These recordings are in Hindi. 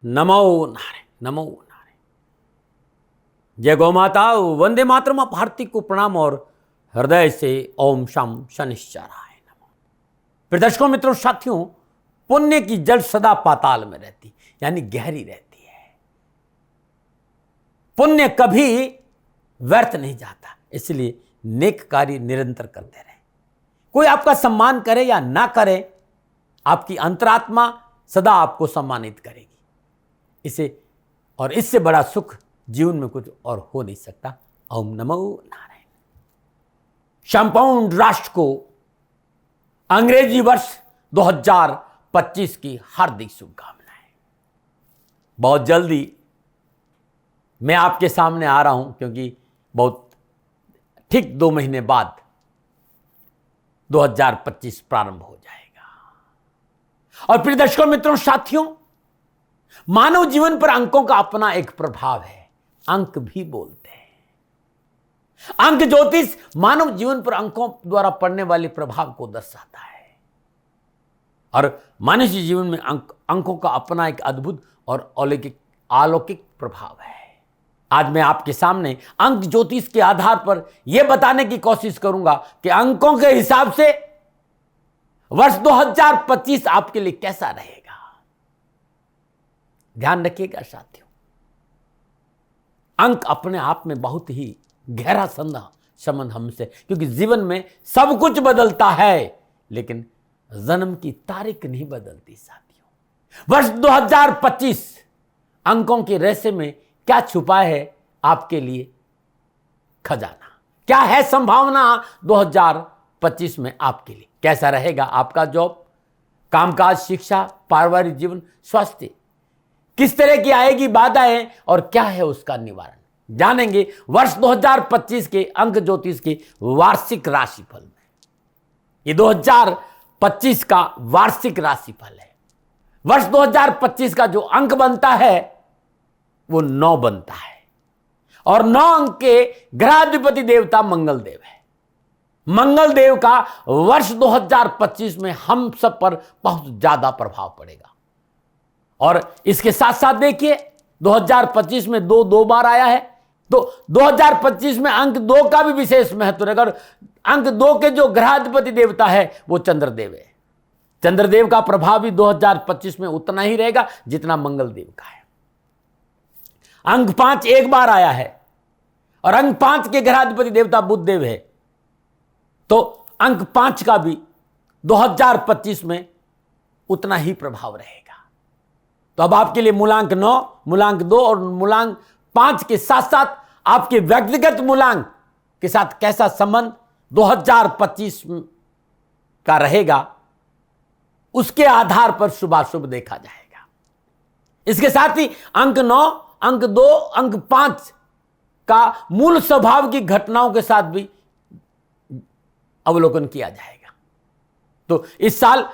नमो नारायण, नमो नारायण। जय गौ माता, वंदे मातरम। आप हार्दिक को प्रणाम और हृदय से ओम शम शनिश्चराय नमः। प्रिय दर्शकों, मित्रों, साथियों, पुण्य की जड़ सदा पाताल में रहती, यानी गहरी रहती है। पुण्य कभी व्यर्थ नहीं जाता, इसलिए नेक कार्य निरंतर करते रहे। कोई आपका सम्मान करे या ना करे, आपकी अंतरात्मा सदा आपको सम्मानित करेगी। इससे बड़ा सुख जीवन में कुछ और हो नहीं सकता। ओम नमो नारायण। संपूर्ण राष्ट्र को अंग्रेजी वर्ष 2025 की हार्दिक शुभकामनाएं। बहुत जल्दी मैं आपके सामने आ रहा हूं, क्योंकि बहुत ठीक 2 महीने बाद 2025 प्रारंभ हो जाएगा। और प्रिय दर्शकों, मित्रों, साथियों, मानव जीवन पर अंकों का अपना एक प्रभाव है। अंक भी बोलते हैं। अंक ज्योतिष मानव जीवन पर अंकों द्वारा पड़ने वाले प्रभाव को दर्शाता है। और मनुष्य जीवन में अंकों का अपना एक अद्भुत और अलौकिक प्रभाव है। आज मैं आपके सामने अंक ज्योतिष के आधार पर यह बताने की कोशिश करूंगा कि अंकों के हिसाब से वर्ष 2025 आपके लिए कैसा रहेगा। ध्यान रखिएगा साथियों, अंक अपने आप में बहुत ही गहरा संबंध हमसे, क्योंकि जीवन में सब कुछ बदलता है, लेकिन जन्म की तारीख नहीं बदलती साथियों। वर्ष 2025 अंकों के रहस्य में क्या छुपा है आपके लिए खजाना? क्या है संभावना 2025 में आपके लिए? कैसा रहेगा आपका जॉब, कामकाज, शिक्षा, पारिवारिक जीवन, स्वास्थ्य? किस तरह की आएगी बाधाएं और क्या है उसका निवारण? जानेंगे वर्ष 2025 के अंक ज्योतिष के वार्षिक राशिफल में। ये 2025 का वार्षिक राशिफल है। वर्ष 2025 का जो अंक बनता है वो 9 बनता है, और 9 अंक के ग्रहाधिपति देवता मंगल देव है। मंगल देव का वर्ष 2025 में हम सब पर बहुत ज्यादा प्रभाव पड़ेगा। और इसके साथ साथ देखिए, 2025 में 2 बार आया है, तो 2025 में अंक 2 का भी विशेष महत्व रहेगा। और अंक 2 के जो ग्रहाधिपति देवता है वो चंद्रदेव है। चंद्रदेव का प्रभाव भी 2025 में उतना ही रहेगा जितना मंगल देव का है। अंक 5 एक बार आया है, और अंक 5 के ग्रहाधिपति देवता बुध देव है, तो अंक 5 का भी 2025 में उतना ही प्रभाव रहेगा। तो अब आपके लिए मूलांक 9, मूलांक 2 और मूलांक 5 के साथ साथ आपके व्यक्तिगत मूलांक के साथ कैसा संबंध 2025 का रहेगा, उसके आधार पर शुभाशुभ देखा जाएगा। इसके साथ ही अंक 9, अंक 2, अंक 5 का मूल स्वभाव की घटनाओं के साथ भी अवलोकन किया जाएगा। तो इस साल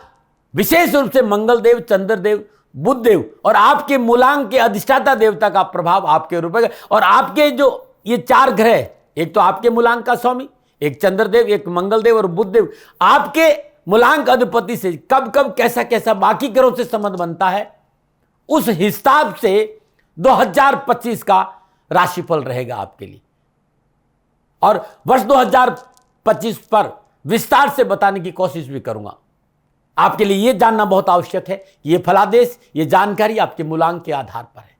विशेष रूप से मंगल देव, चंद्रदेव, बुध देव और आपके मूलांक के अधिष्ठाता देवता का प्रभाव आपके ऊपर है। और आपके जो ये 4 ग्रह, एक तो आपके मूलांक का स्वामी, एक चंद्रदेव, एक मंगल देव और बुध देव, आपके मूलांक अधिपति से कब कब कैसा कैसा बाकी ग्रहों से संबंध बनता है, उस हिसाब से 2025 का राशिफल रहेगा आपके लिए। और वर्ष 2025 पर विस्तार से बताने की कोशिश भी करूंगा। आपके लिए यह जानना बहुत आवश्यक है कि यह फलादेश, यह जानकारी आपके मूलांक के आधार पर है।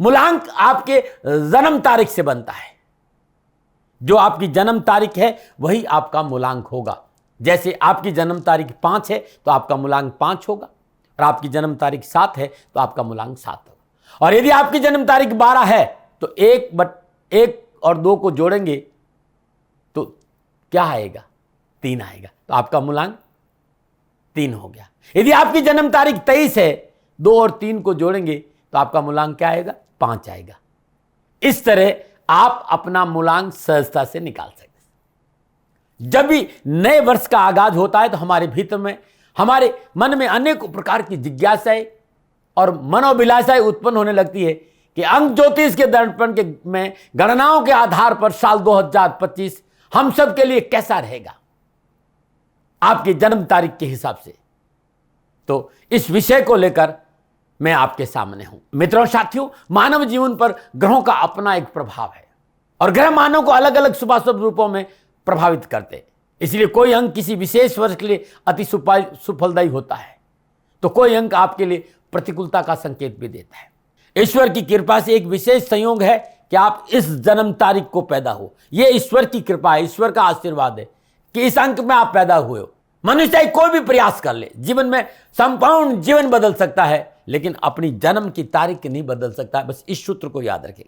मूलांक आपके जन्म तारीख से बनता है। जो आपकी जन्म तारीख है वही आपका मूलांक होगा। जैसे आपकी जन्म तारीख 5 है तो आपका मूलांक 5 होगा, और आपकी जन्म तारीख 7 है तो आपका मूलांक 7 होगा। और यदि आपकी जन्म तारीख 12 है तो 1 और 2 को जोड़ेंगे तो क्या आएगा? 3 आएगा, तो आपका मूलांक 3 हो गया। यदि आपकी जन्म तारीख 23 है, 2 और 3 को जोड़ेंगे तो आपका मूलांक क्या आएगा? 5 आएगा। इस तरह आप अपना मूलांक सहजता से निकाल सकते हैं। जब भी नए वर्ष का आगाज होता है तो हमारे भीतर में, हमारे मन में अनेक प्रकार की जिज्ञासाएं और मनोभिलाषाएं उत्पन्न होने लगती है कि अंक ज्योतिष के दर्पण के में गणनाओं के आधार पर साल 2025 हम सब के लिए कैसा रहेगा आपके जन्म तारीख के हिसाब से। तो इस विषय को लेकर मैं आपके सामने हूं। मित्रों साथियों, मानव जीवन पर ग्रहों का अपना एक प्रभाव है और ग्रह मानव को अलग अलग शुभाशुभ रूपों में प्रभावित करते हैं। इसलिए कोई अंक किसी विशेष वर्ष के लिए अति सुफलदायी होता है तो कोई अंक आपके लिए प्रतिकूलता का संकेत भी देता है। ईश्वर की कृपा से एक विशेष संयोग है कि आप इस जन्म तारीख को पैदा हो। यह ईश्वर की कृपा है, ईश्वर का आशीर्वाद है कि इस अंक में आप पैदा हुए हो। मनुष्य कोई भी प्रयास कर ले, जीवन में संपूर्ण जीवन बदल सकता है, लेकिन अपनी जन्म की तारीख नहीं बदल सकता है। बस इस सूत्र को याद रखें।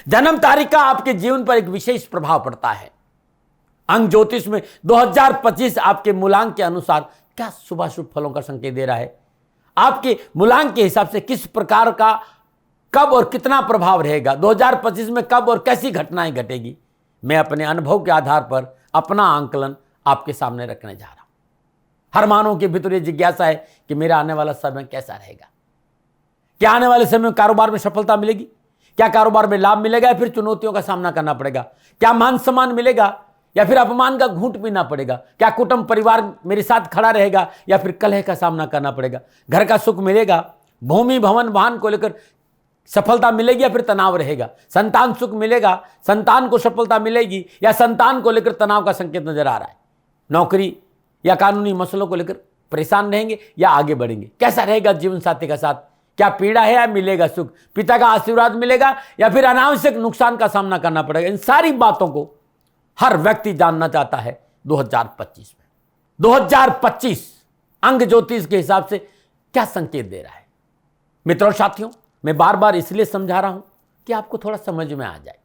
जन्म तारीख का आपके जीवन पर एक विशेष प्रभाव पड़ता है। अंक ज्योतिष में 2025 आपके मूलांक के अनुसार क्या शुभाशुभ फलों का संकेत दे रहा है? आपके मूलांक के हिसाब से किस प्रकार का कब और कितना प्रभाव रहेगा, 2025 में कब और कैसी घटनाएं घटेगी, मैं अपने अनुभव के आधार पर अपना आंकलन आपके सामने रखने जा रहा हूं। हर मानव के भीतर यह जिज्ञासा है कि मेरा आने वाला समय कैसा रहेगा। क्या आने वाले समय में कारोबार में सफलता मिलेगी? क्या कारोबार में लाभ मिलेगा या फिर चुनौतियों का सामना करना पड़ेगा? क्या मान सम्मान मिलेगा या फिर अपमान का घूंट पीना पड़ेगा? क्या कुटुंब परिवार मेरे साथ खड़ा रहेगा या फिर कलह का सामना करना पड़ेगा? घर का सुख मिलेगा? भूमि भवन वाहन को लेकर सफलता मिलेगी या फिर तनाव रहेगा? संतान सुख मिलेगा, संतान को सफलता मिलेगी या संतान को लेकर तनाव का संकेत नजर आ रहा है? नौकरी या कानूनी मसलों को लेकर परेशान रहेंगे या आगे बढ़ेंगे? कैसा रहेगा जीवन साथी का साथ? क्या पीड़ा है या मिलेगा सुख? पिता का आशीर्वाद मिलेगा या फिर अनावश्यक नुकसान का सामना करना पड़ेगा? इन सारी बातों को हर व्यक्ति जानना चाहता है 2025 में। 2025 अंक ज्योतिष के हिसाब से क्या संकेत दे रहा है? मित्रों साथियों, मैं बार बार इसलिए समझा रहा हूं कि आपको थोड़ा समझ में आ जाए।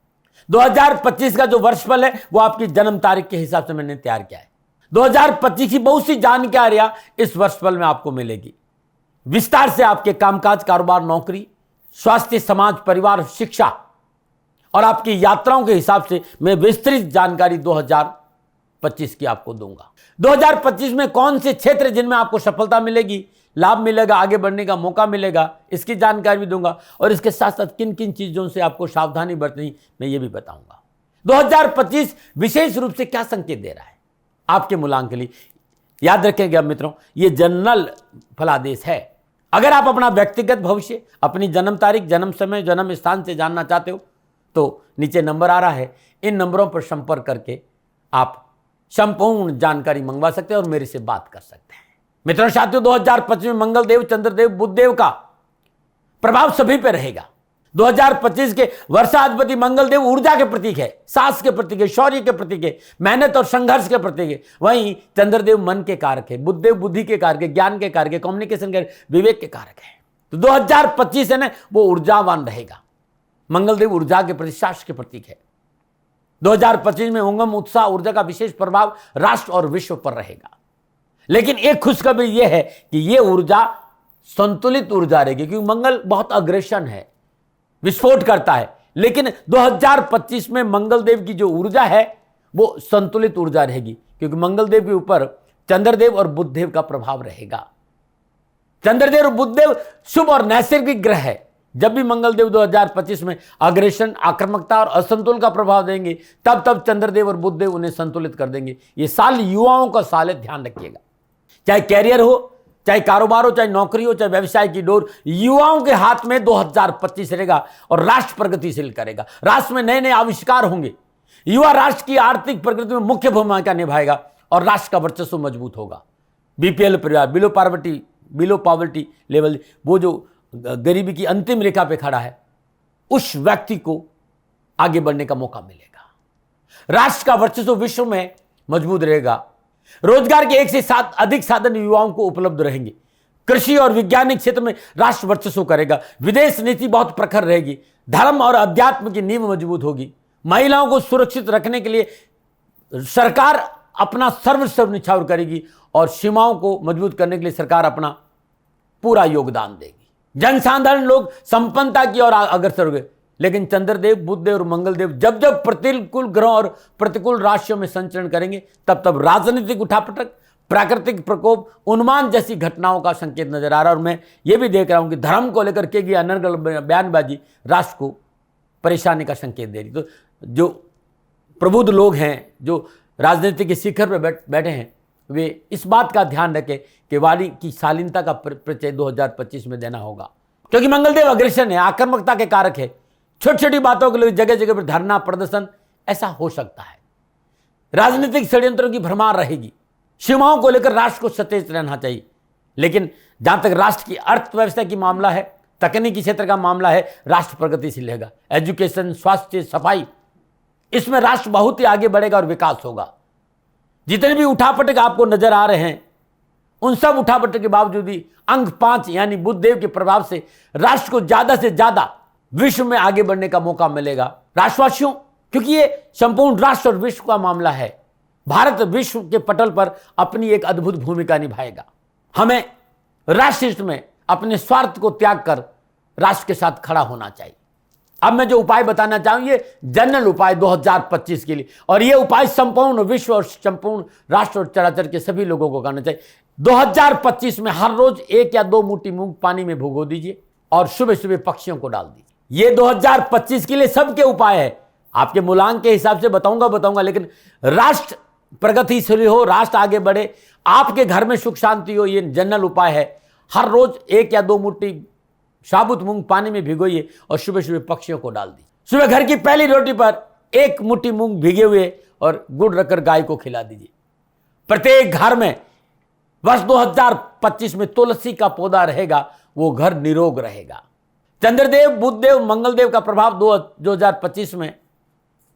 2025 का जो वर्षफल है वो आपकी जन्म तारीख के हिसाब से मैंने तैयार किया है। 2025 की बहुत सी जानकारियां इस वर्षफल में आपको मिलेगी। विस्तार से आपके कामकाज, कारोबार, नौकरी, स्वास्थ्य, समाज, परिवार, शिक्षा और आपकी यात्राओं के हिसाब से मैं विस्तृत जानकारी 2025 की आपको दूंगा। 2025 में कौन से क्षेत्र जिनमें आपको सफलता मिलेगी, लाभ मिलेगा, आगे बढ़ने का मौका मिलेगा, इसकी जानकारी भी दूंगा और इसके साथ साथ किन किन चीजों से आपको सावधानी बरतनी मैं ये भी बताऊंगा। 2025 विशेष रूप से क्या संकेत दे रहा है आपके मूलांक के लिए? याद रखेंगे मित्रों, ये जनरल फलादेश है। अगर आप अपना व्यक्तिगत भविष्य, अपनी जन्म तारीख, जन्म समय, जन्म स्थान से जानना चाहते हो तो नीचे नंबर आ रहा है, इन नंबरों पर संपर्क करके आप संपूर्ण जानकारी मंगवा सकते हैं और मेरे से बात कर सकते हैं। मित्रों साथियों, 2025 में मंगल देव, चंद्रदेव, बुध देव का प्रभाव सभी पर रहेगा। 2025 के वर्षाधिपति मंगल देव ऊर्जा के प्रतीक है, साहस के प्रतीक है, शौर्य के प्रतीक है, मेहनत और संघर्ष के प्रतीक है। वहीं चंद्रदेव मन के कारक है, बुध देव बुद्धि के कारक है, ज्ञान के कारक है, कम्युनिकेशन के, विवेक के कारक है। तो 2025 है ना, वो ऊर्जावान रहेगा। मंगल देव ऊर्जा के प्रतीक, साहस के प्रतीक है। 2025 में उमंग, उत्साह, ऊर्जा का विशेष प्रभाव राष्ट्र और विश्व पर रहेगा। लेकिन एक खुशखबरी यह है कि यह ऊर्जा संतुलित ऊर्जा रहेगी, क्योंकि मंगल बहुत अग्रेशन है, विस्फोट करता है। लेकिन 2025 में मंगल देव की जो ऊर्जा है वो संतुलित ऊर्जा रहेगी, क्योंकि मंगल देव के ऊपर चंद्रदेव और बुधदेव का प्रभाव रहेगा। चंद्रदेव और बुधदेव शुभ और नैसर्गिक ग्रह है। जब भी मंगल देव 2025 में अग्रेशन, आक्रामकता और असंतुलन का प्रभाव देंगे, तब चंद्रदेव और बुधदेव उन्हें संतुलित कर देंगे। ये साल युवाओं का साल है, ध्यान रखिएगा। चाहे कैरियर हो, चाहे कारोबार हो, चाहे नौकरी हो, चाहे व्यवसाय की डोर युवाओं के हाथ में 2025 रहेगा और राष्ट्र प्रगतिशील करेगा। राष्ट्र में नए नए आविष्कार होंगे। युवा राष्ट्र की आर्थिक प्रगति में मुख्य भूमिका निभाएगा और राष्ट्र का वर्चस्व मजबूत होगा। बीपीएल परिवार, बिलो पॉवर्टी लेवल, वो जो गरीबी की अंतिम रेखा पे खड़ा है, उस व्यक्ति को आगे बढ़ने का मौका मिलेगा। राष्ट्र का वर्चस्व विश्व में मजबूत रहेगा। रोजगार के 1 से 7 अधिक साधन युवाओं को उपलब्ध रहेंगे। कृषि और वैज्ञानिक क्षेत्र में राष्ट्र वर्चस्व करेगा। विदेश नीति बहुत प्रखर रहेगी। धर्म और अध्यात्म की नींव मजबूत होगी। महिलाओं को सुरक्षित रखने के लिए सरकार अपना सर्वस्व निछावर करेगी और सीमाओं को मजबूत करने के लिए सरकार अपना पूरा योगदान देगी। जनसाधारण लोग संपन्नता की ओर अग्रसर हुए। लेकिन चंद्रदेव, बुधदेव और मंगलदेव जब जब प्रतिकूल ग्रहों और प्रतिकूल राशियों में संचरण करेंगे, तब राजनीतिक उठापटक, प्राकृतिक प्रकोप, उन्माद जैसी घटनाओं का संकेत नजर आ रहा है। और मैं ये भी देख रहा हूं कि धर्म को लेकर के अनर्गल बयानबाजी राष्ट्र को परेशानी का संकेत दे रही। तो जो प्रबुद्ध लोग हैं, जो राजनीति के शिखर पर बैठे हैं, वे इस बात का ध्यान रखें कि वाणी की शालीनता का परिचय 2025 में देना होगा, क्योंकि मंगलदेव अग्रेशन है, आक्रामकता के कारक है। छोटी छोटी बातों के लिए जगह जगह पर धरना प्रदर्शन ऐसा हो सकता है। राजनीतिक षड्यंत्रों की भरमार रहेगी। सीमाओं को लेकर राष्ट्र को सचेत रहना चाहिए, लेकिन जहां तक राष्ट्र की अर्थव्यवस्था की मामला है, तकनीकी क्षेत्र का मामला है, राष्ट्र प्रगतिशील रहेगा। एजुकेशन, स्वास्थ्य, सफाई, इसमें राष्ट्र बहुत ही आगे बढ़ेगा और विकास होगा। जितने भी उठापटक आपको नजर आ रहे हैं, उन सब उठापटक के बावजूद भी अंक 5 यानी बुध देव के प्रभाव से राष्ट्र को ज्यादा से ज्यादा विश्व में आगे बढ़ने का मौका मिलेगा राष्ट्रवासियों, क्योंकि ये संपूर्ण राष्ट्र और विश्व का मामला है। भारत विश्व के पटल पर अपनी एक अद्भुत भूमिका निभाएगा। हमें राष्ट्र हित में अपने स्वार्थ को त्याग कर राष्ट्र के साथ खड़ा होना चाहिए। अब मैं जो उपाय बताना चाहूँ, ये जनरल उपाय 2025 के लिए, और ये उपाय संपूर्ण विश्व और संपूर्ण राष्ट्र और चराचर के सभी लोगों को करना चाहिए। 2025 में हर रोज 1 या 2 मुट्ठी मूंग पानी में भिगो दीजिए और सुबह सुबह पक्षियों को डाल दीजिए। ये 2025 के लिए सबके उपाय है। आपके मूलांक के हिसाब से बताऊंगा, लेकिन राष्ट्र प्रगतिशील हो, राष्ट्र आगे बढ़े, आपके घर में सुख शांति हो, ये जनरल उपाय है। हर रोज 1 या 2 मुट्ठी साबुत मूंग पानी में भिगोइए और सुबह सुबह पक्षियों को डाल दीजिए। सुबह घर की पहली रोटी पर 1 मुट्ठी मूंग भिगे हुए और गुड़ रखकर गाय को खिला दीजिए। प्रत्येक घर में वर्ष 2025 में तुलसी का पौधा रहेगा, वो घर निरोग रहेगा। चंद्रदेव, बुधदेव, मंगलदेव का प्रभाव 2025 में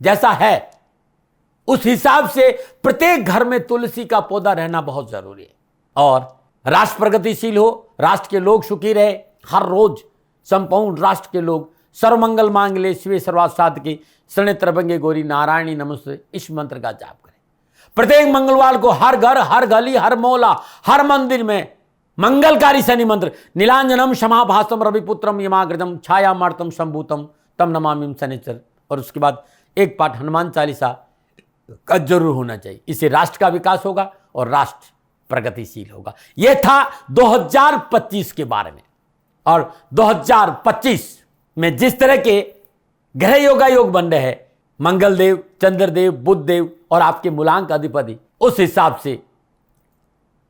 जैसा है, उस हिसाब से प्रत्येक घर में तुलसी का पौधा रहना बहुत जरूरी है। और राष्ट्र प्रगतिशील हो, राष्ट्र के लोग सुखी रहे। हर रोज संपूर्ण राष्ट्र के लोग सर्वमंगल मांगले शिवे सर्वार्थ साधके शरण्य त्र्यंबके गौरी नारायणी नमस्ते, इस मंत्र का जाप करें। प्रत्येक मंगलवार को हर घर, हर गली, हर मोहल्ला, हर मंदिर में मंगलकारी शनि मंत्र नीलांजनम क्षमाभासम रविपुत्रम यमाग्रजम छाया मार्तम संभूतम तम नमामि शनिचर, और उसके बाद एक पाठ हनुमान चालीसा का जरूर होना चाहिए। इससे राष्ट्र का विकास होगा और राष्ट्र प्रगतिशील होगा। यह था 2025 के बारे में। और 2025 में जिस तरह के ग्रह योगा योग बन रहे हैं, मंगलदेव, चंद्रदेव, बुधदेव और आपके मूलांक अधिपति, उस हिसाब से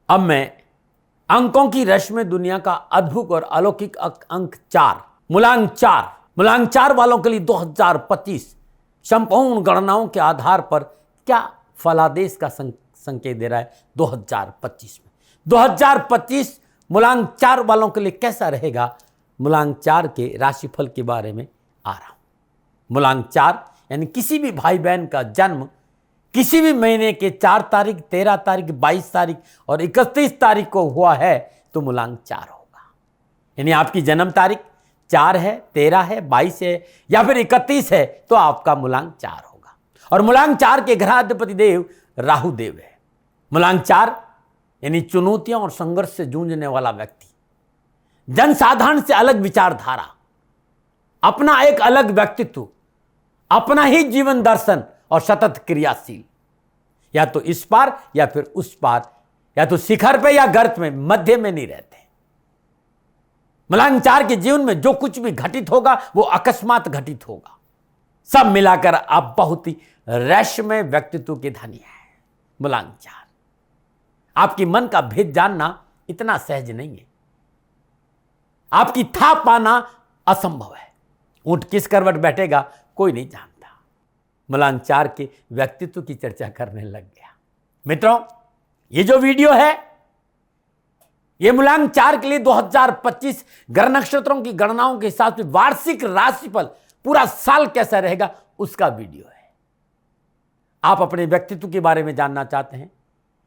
अब मैं अंकों की रश में दुनिया का अद्भुत और अलौकिक अंक 4, मूलांक 4 वालों के लिए 2025 संपूर्ण गणनाओं के आधार पर क्या फलादेश का संकेत दे रहा है 2025 में। 2025 मूलांक 4 वालों के लिए कैसा रहेगा, मूलांक 4 के राशिफल के बारे में आ रहा हूं। मूलांक 4 यानी किसी भी भाई बहन का जन्म किसी भी महीने के 4 तारीख, 13 तारीख, 22 तारीख और 31 तारीख को हुआ है तो मूलांक 4 होगा। यानी आपकी जन्म तारीख 4 है, 13 है, 22 है या फिर 31 है तो आपका मूलांक 4 होगा। और मूलांक 4 के ग्रहाधिपति देव राहु देव है। मूलांक 4 यानी चुनौतियों और संघर्ष से जूझने वाला व्यक्ति, जनसाधारण से अलग विचारधारा, अपना एक अलग व्यक्तित्व, अपना ही जीवन दर्शन और सतत क्रियाशील, या तो इस पार या फिर उस पार, या तो शिखर पे या गर्त में, मध्य में नहीं रहते। मूलांक 4 के जीवन में जो कुछ भी घटित होगा वो अकस्मात घटित होगा। सब मिलाकर आप बहुत ही रहस्यमय व्यक्तित्व के धनी हैं। मूलांक 4 आपकी मन का भेद जानना इतना सहज नहीं है, आपकी था पाना असंभव है। ऊंट किस करवट बैठेगा कोई नहीं जानता। मूलांक 4 के व्यक्तित्व की चर्चा करने लग गया। मित्रों, ये जो वीडियो है ये मूलांक 4 के लिए 2025 ग्रह नक्षत्रों की गणनाओं के हिसाब से वार्षिक राशिफल पूरा साल कैसा रहेगा उसका वीडियो है। आप अपने व्यक्तित्व के बारे में जानना चाहते हैं,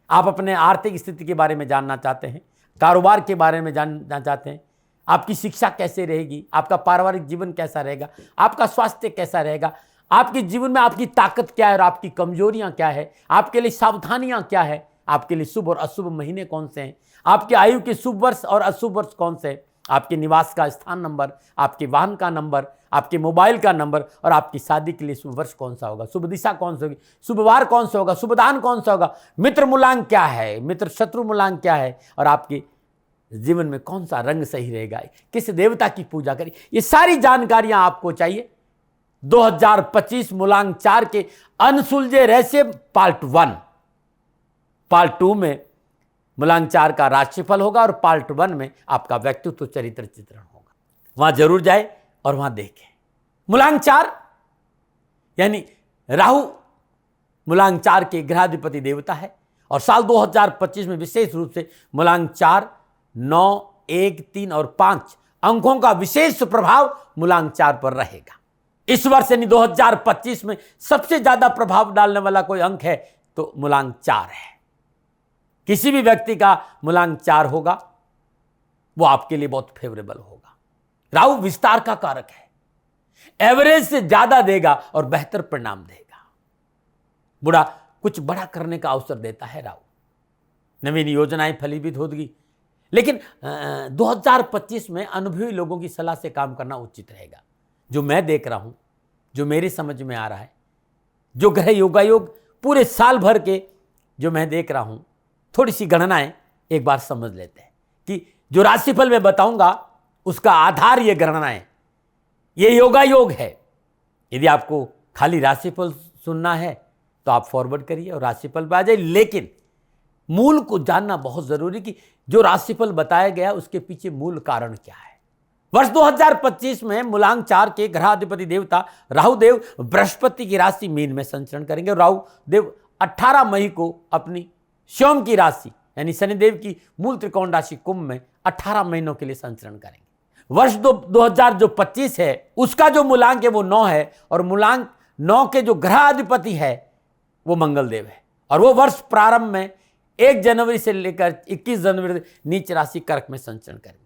आप अपने आर्थिक स्थिति के बारे में जानना चाहते हैं, कारोबार के बारे में जानना चाहते हैं, आपकी शिक्षा कैसे रहेगी, आपका पारिवारिक जीवन कैसा रहेगा, आपका स्वास्थ्य कैसा रहेगा, आपके जीवन में आपकी ताकत क्या है और आपकी कमजोरियां क्या है, आपके लिए सावधानियां क्या है, आपके लिए शुभ और अशुभ महीने कौन से हैं, आपके आयु के शुभ वर्ष और अशुभ वर्ष कौन से हैं, आपके निवास का स्थान नंबर, आपके वाहन का नंबर, आपके मोबाइल का नंबर और आपकी शादी के लिए शुभ वर्ष कौन सा होगा, शुभ दिशा कौन सी होगी, शुभ वार कौन सा होगा, शुभ दान कौन सा होगा, मित्र मूलांक क्या है, मित्र शत्रु मूलांक क्या है और आपके जीवन में कौन सा रंग सही रहेगा, किस देवता की पूजा करें, ये सारी जानकारियां आपको चाहिए। 2025 मूलांक 4 के अनसुलझे रहस्य पार्ट 1। पार्ट 2 में मूलांक 4 का राशिफल होगा और पार्ट 1 में आपका व्यक्तित्व चरित्र चित्रण होगा। वहां जरूर जाए और वहां देखें। मूलांक 4 यानी राहु मूलांक 4 के ग्रहाधिपति देवता है और साल 2025 में विशेष रूप से मूलांक 4, 9, 1, 3 और 5 अंकों का विशेष प्रभाव मूलांक 4 पर रहेगा। इस वर्ष यानी 2025 में सबसे ज्यादा प्रभाव डालने वाला कोई अंक है तो मूलांक 4 है। किसी भी व्यक्ति का मूलांक 4 होगा वो आपके लिए बहुत फेवरेबल होगा। राहु विस्तार का कारक है, एवरेज से ज्यादा देगा और बेहतर परिणाम देगा। बुरा कुछ बड़ा करने का अवसर देता है राहु, नवीन योजनाएं फलीभूत होगी। लेकिन 2025 में अनुभवी लोगों की सलाह से काम करना उचित रहेगा। जो मैं देख रहा हूं, जो मेरी समझ में आ रहा है, जो ग्रह योगायोग पूरे साल भर के जो मैं देख रहा हूं, थोड़ी सी गणनाएं एक बार समझ लेते हैं कि जो राशिफल मैं बताऊंगा उसका आधार ये गणनाएं, ये योगायोग है। यदि आपको खाली राशिफल सुनना है तो आप फॉरवर्ड करिए और राशिफल पे आ जाइए, लेकिन मूल को जानना बहुत जरूरी कि जो राशिफल बताया गया उसके पीछे मूल कारण क्या है। वर्ष 2025 में मूलांक 4 के ग्रहाधिपति देवता राहुदेव बृहस्पति की राशि मीन में संचरण करेंगे। राहुदेव 18 मई को अपनी स्वयं की राशि यानी शनिदेव की मूल त्रिकोण राशि कुंभ में 18 महीनों के लिए संचरण करेंगे। वर्ष 2025 है उसका जो मूलांक है वो 9 है और मूलांक 9 के जो ग्रहाधिपति है वो मंगलदेव है और वो वर्ष प्रारंभ में 1 जनवरी से लेकर 21 जनवरी नीच राशि कर्क में संचरण करेंगे।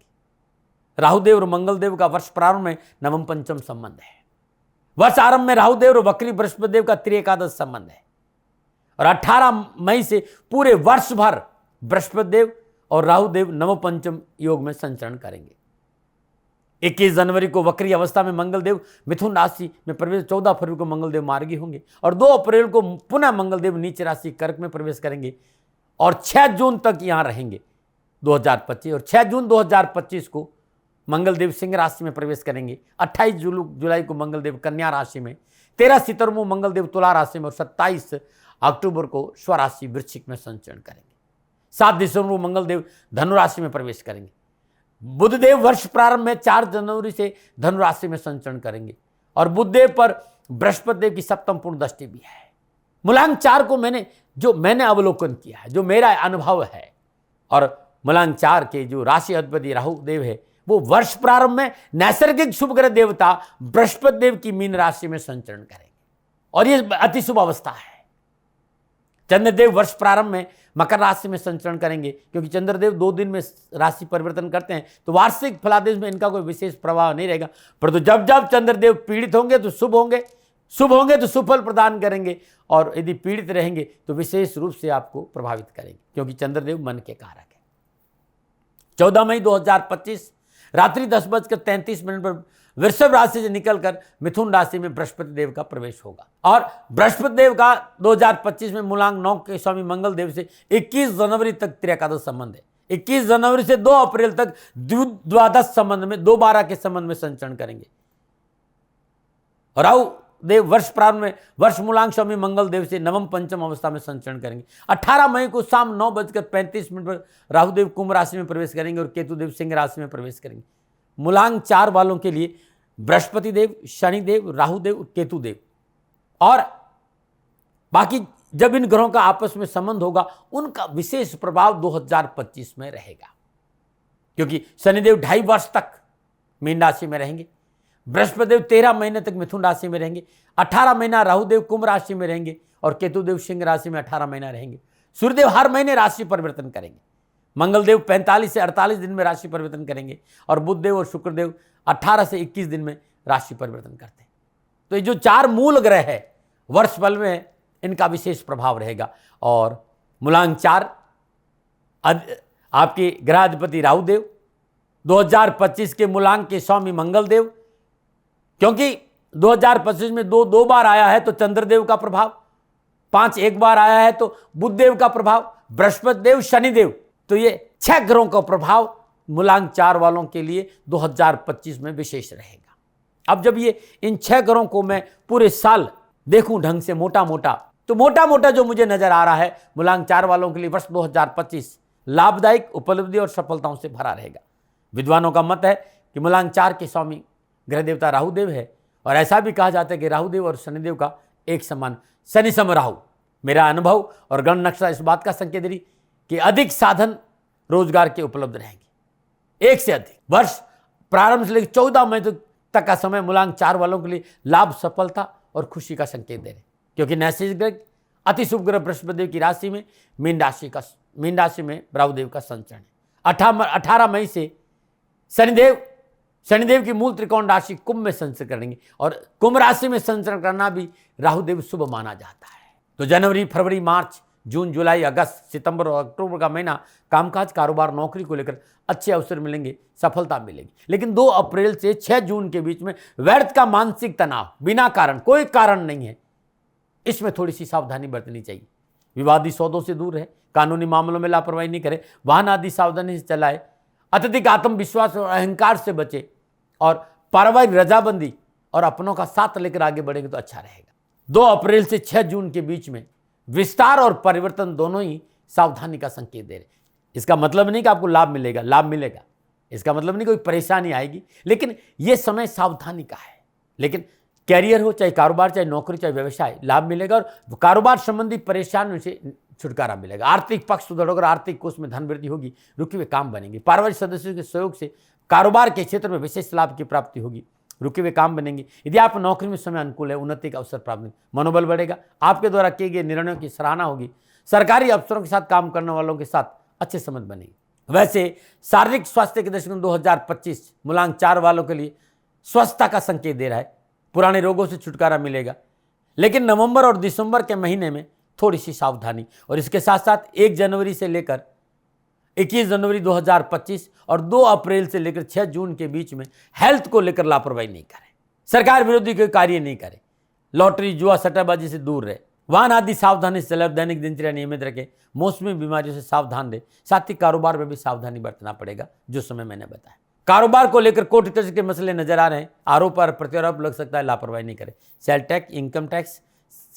राहुदेव और मंगलदेव का वर्ष प्रारंभ में नवम पंचम संबंध है। वर्ष आरंभ में राहुदेव और वक्री बृहस्पति देव का त्रिएकादश संबंध है और 18 मई से पूरे वर्ष भर बृहस्पति देव और राहुदेव नव पंचम योग में संचरण करेंगे। 21 जनवरी को वक्री अवस्था में मंगलदेव मिथुन राशि में प्रवेश, 14 फरवरी को मंगलदेव मार्गी होंगे और 2 अप्रैल को पुनः मंगलदेव नीच राशि कर्क में प्रवेश करेंगे और 6 जून तक यहां रहेंगे 2025 और 6 जून 2025 को मंगलदेव सिंह राशि में प्रवेश करेंगे। 28 जुलाई को मंगलदेव कन्या राशि में, 13 सितंबर को मंगलदेव तुला राशि में और 27 अक्टूबर को स्वराशि वृश्चिक में संचरण करेंगे। 7 दिसंबर को मंगलदेव धनु राशि में प्रवेश करेंगे। बुधदेव वर्ष प्रारंभ में 4 जनवरी से धनु राशि में संचरण करेंगे और बुधदेव पर बृहस्पति देव की सप्तम पूर्ण दृष्टि भी है। मूलांक 4 को मैंने अवलोकन किया है, जो मेरा अनुभव है, और मूलांक 4 के जो राशि अधिपति राहुदेव है वो वर्ष प्रारंभ में नैसर्गिक शुभ ग्रह देवता बृहस्पति देव की मीन राशि में संचरण करेंगे और ये अति शुभ अवस्था है। चंद्रदेव वर्ष प्रारंभ में मकर राशि में संचरण करेंगे, क्योंकि चंद्रदेव 2 दिन में राशि परिवर्तन करते हैं तो वार्षिक फलादेश में इनका कोई विशेष प्रभाव नहीं रहेगा। परंतु जब जब चंद्रदेव पीड़ित होंगे तो शुभ होंगे तो सुफल प्रदान करेंगे और यदि पीड़ित रहेंगे तो विशेष रूप से आपको प्रभावित करेंगे, क्योंकि चंद्रदेव मन के कारक है। 14 मई 2025 रात्रि 10:33 पर वृषभ राशि से निकलकर मिथुन राशि में बृहस्पति देव का प्रवेश होगा और बृहस्पति देव का 2025 में मूलांक 9 के स्वामी मंगल देव से 21 जनवरी तक त्रिएकादश संबंध है। 21 जनवरी से 2 अप्रैल तक द्वादश संबंध में 2/12 के संबंध में संचरण करेंगे। राहु देव वर्ष प्रारंभ में वर्ष मूलांक स्वामी मंगल देव से नवम पंचम अवस्था में संचरण करेंगे। 18 मई को शाम 9:35 पर राहुदेव कुंभ राशि में प्रवेश करेंगे और केतुदेव सिंह राशि में प्रवेश करेंगे। मूलांक 4 वालों के लिए बृहस्पति देव, शनिदेव, राहुदेव, केतुदेव और बाकी जब इन ग्रहों का आपस में संबंध होगा उनका विशेष प्रभाव 2025 में रहेगा, क्योंकि शनिदेव 2.5 वर्ष तक मीन राशि में रहेंगे, बृहस्पति देव 13 महीने तक मिथुन राशि में रहेंगे, 18 महीना राहुदेव कुंभ राशि में रहेंगे और केतुदेव सिंह राशि में 18 महीना रहेंगे। सूर्यदेव हर महीने राशि परिवर्तन करेंगे। मंगलदेव 45 से 48 दिन में राशि परिवर्तन करेंगे और बुधदेव और शुक्रदेव 18 से 21 दिन में राशि परिवर्तन करते हैं। तो ये जो 4 मूल ग्रह है वर्ष बल में इनका विशेष प्रभाव रहेगा। और मूलांक 4 आपके ग्रहाधिपति राहुदेव, 2025 के मूलांक के स्वामी मंगलदेव, क्योंकि 2025 में 2 बार आया है तो चंद्रदेव का प्रभाव, 5 एक बार आया है तो बुधदेव का प्रभाव, बृहस्पति देव, शनिदेव, तो ये 6 ग्रहों का प्रभाव मूलांक 4 वालों के लिए 2025 में विशेष रहेगा। अब जब ये इन 6 ग्रहों को मैं पूरे साल देखूं ढंग से मोटा मोटा जो मुझे नजर आ रहा है मूलांक 4 वालों के लिए वर्ष 2025 लाभदायक, उपलब्धि और सफलताओं से भरा रहेगा। विद्वानों का मत है कि मूलांक 4 के स्वामी ग्रह देवता राहुदेव है और ऐसा भी कहा जाता है कि राहुदेव और शनिदेव का एक समान शनि सम राहु। मेरा अनुभव और गण नक्शा इस बात का संकेत दे रही कि अधिक साधन रोजगार के उपलब्ध रहेंगे, एक से अधिक। वर्ष प्रारंभ से लेकर 14 मई तक का समय मूलांक 4 वालों के लिए लाभ, सफलता और खुशी का संकेत दे रहे, क्योंकि नैतिक ग्रह अति शुभ ग्रह बृहस्पति की राशि में मीन राशि में राहुदेव का संचरण है। 18 मई से शनिदेव की मूल त्रिकोण राशि कुंभ में संचरण करेंगे और कुंभ राशि में संचरण करना भी राहुदेव शुभ माना जाता है। तो जनवरी, फरवरी, मार्च, जून, जुलाई, अगस्त, सितंबर और अक्टूबर का महीना कामकाज, कारोबार, नौकरी को लेकर अच्छे अवसर मिलेंगे, सफलता मिलेगी। लेकिन 2 अप्रैल से 6 जून के बीच में व्यर्थ का मानसिक तनाव बिना कारण, कोई कारण नहीं है, इसमें थोड़ी सी सावधानी बरतनी चाहिए। विवादी सौदों से दूर रहे, कानूनी मामलों में लापरवाही नहीं करे, वाहन आदि सावधानी से चलाए, अत्यधिक आत्मविश्वास और अहंकार से बचे और पारिवारिक रजाबंदी और अपनों का साथ लेकर आगे बढ़ेंगे तो अच्छा रहेगा। 2 अप्रैल से 6 जून के बीच में विस्तार और परिवर्तन दोनों ही सावधानी का संकेत दे रहे। इसका मतलब नहीं कि आपको लाभ मिलेगा, इसका मतलब नहीं कोई परेशानी आएगी, लेकिन यह समय सावधानी का है। लेकिन कैरियर हो, चाहे कारोबार, चाहे नौकरी, चाहे व्यवसाय, लाभ मिलेगा और कारोबार संबंधी परेशानियों से छुटकारा मिलेगा। आर्थिक पक्ष सुदृढ़ होगा, आर्थिक कोष में धन वृद्धि होगी, रुके हुए काम बनेंगे। पारिवारिक सदस्यों के सहयोग से कारोबार के क्षेत्र में विशेष लाभ की प्राप्ति होगी, रुके हुए काम बनेंगे। यदि आप नौकरी में समय अनुकूल है, उन्नति का अवसर प्राप्त, मनोबल बढ़ेगा, आपके द्वारा किए गए निर्णयों की सराहना होगी। सरकारी अफसरों के साथ काम करने वालों के साथ अच्छे संबंध बनेंगे। वैसे शारीरिक स्वास्थ्य के दृष्टिकोण 2025 मूलांक 4 वालों के लिए स्वस्थता का संकेत दे रहा है, पुराने रोगों से छुटकारा मिलेगा। लेकिन नवंबर और दिसंबर के महीने में थोड़ी सी सावधानी, और इसके साथ साथ 1 जनवरी से लेकर 21 जनवरी 2025 और 2 अप्रैल से लेकर 6 जून के बीच में हेल्थ को लेकर लापरवाही नहीं करें, सरकार विरोधी कोई कार्य नहीं करें, लॉटरी, जुआ, सट्टाबाजी से दूर रहे, वाहन आदि सावधानी से चलाए, दैनिक दिनचर्या नियमित रखें, मौसमी बीमारियों से सावधान रहे। साथ ही कारोबार में भी सावधानी बरतना पड़ेगा, जो समय मैंने बताया। कारोबार को लेकर कोर्ट कचहरी के मसले नजर आ रहे हैं, आरोप और प्रत्यारोप लग सकता है, लापरवाही नहीं करें। सेल टैक्स, इनकम टैक्स,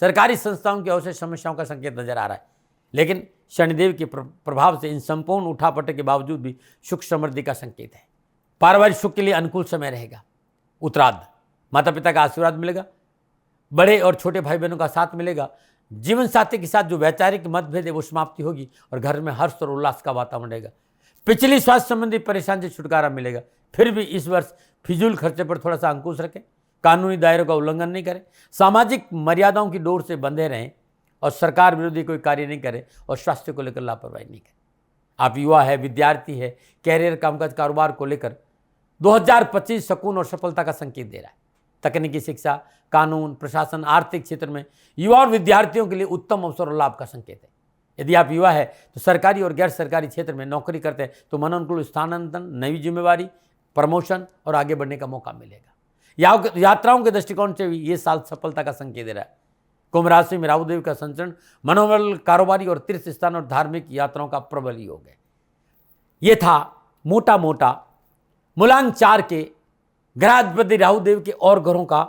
सरकारी संस्थाओं की ओर से समस्याओं का संकेत नजर आ रहा है। लेकिन शनिदेव के प्रभाव से इन संपूर्ण उठापटक के बावजूद भी सुख समृद्धि का संकेत है। पारिवारिक सुख के लिए अनुकूल समय रहेगा। उत्तरार्ध, माता पिता का आशीर्वाद मिलेगा, बड़े और छोटे भाई बहनों का साथ मिलेगा। जीवन साथी के साथ जो वैचारिक मतभेद है वो समाप्ति होगी और घर में हर्ष और उल्लास का वातावरण रहेगा। पिछली स्वास्थ्य संबंधी परेशानी से छुटकारा मिलेगा। फिर भी इस वर्ष फिजूल खर्चे पर थोड़ा सा अंकुश रखें, कानूनी दायरों का उल्लंघन नहीं करें, सामाजिक मर्यादाओं की डोर से बंधे रहें और सरकार विरोधी कोई कार्य नहीं करें और स्वास्थ्य को लेकर लापरवाही नहीं करें। आप युवा है, विद्यार्थी है, कैरियर, कामकाज, कारोबार को लेकर 2025 सुकून और सफलता का संकेत दे रहा है। तकनीकी शिक्षा, कानून, प्रशासन, आर्थिक क्षेत्र में युवा और विद्यार्थियों के लिए उत्तम अवसर और लाभ का संकेत है। यदि आप युवा है तो सरकारी और गैर सरकारी क्षेत्र में नौकरी करते हैं तो मनोनुकूल स्थानांतरण, नई जिम्मेवारी, प्रमोशन और आगे बढ़ने का मौका मिलेगा। यात्राओं के दृष्टिकोण से भी ये साल सफलता का संकेत दे रहा है। कुंभ राशि में राहुदेव का संचरण मनोबल, कारोबारी और तीर्थ स्थान और धार्मिक यात्राओं का प्रबल योग है। ये था मोटा मोटा मूलांक 4 के ग्रहाधिपति राहुदेव के और ग्रहों का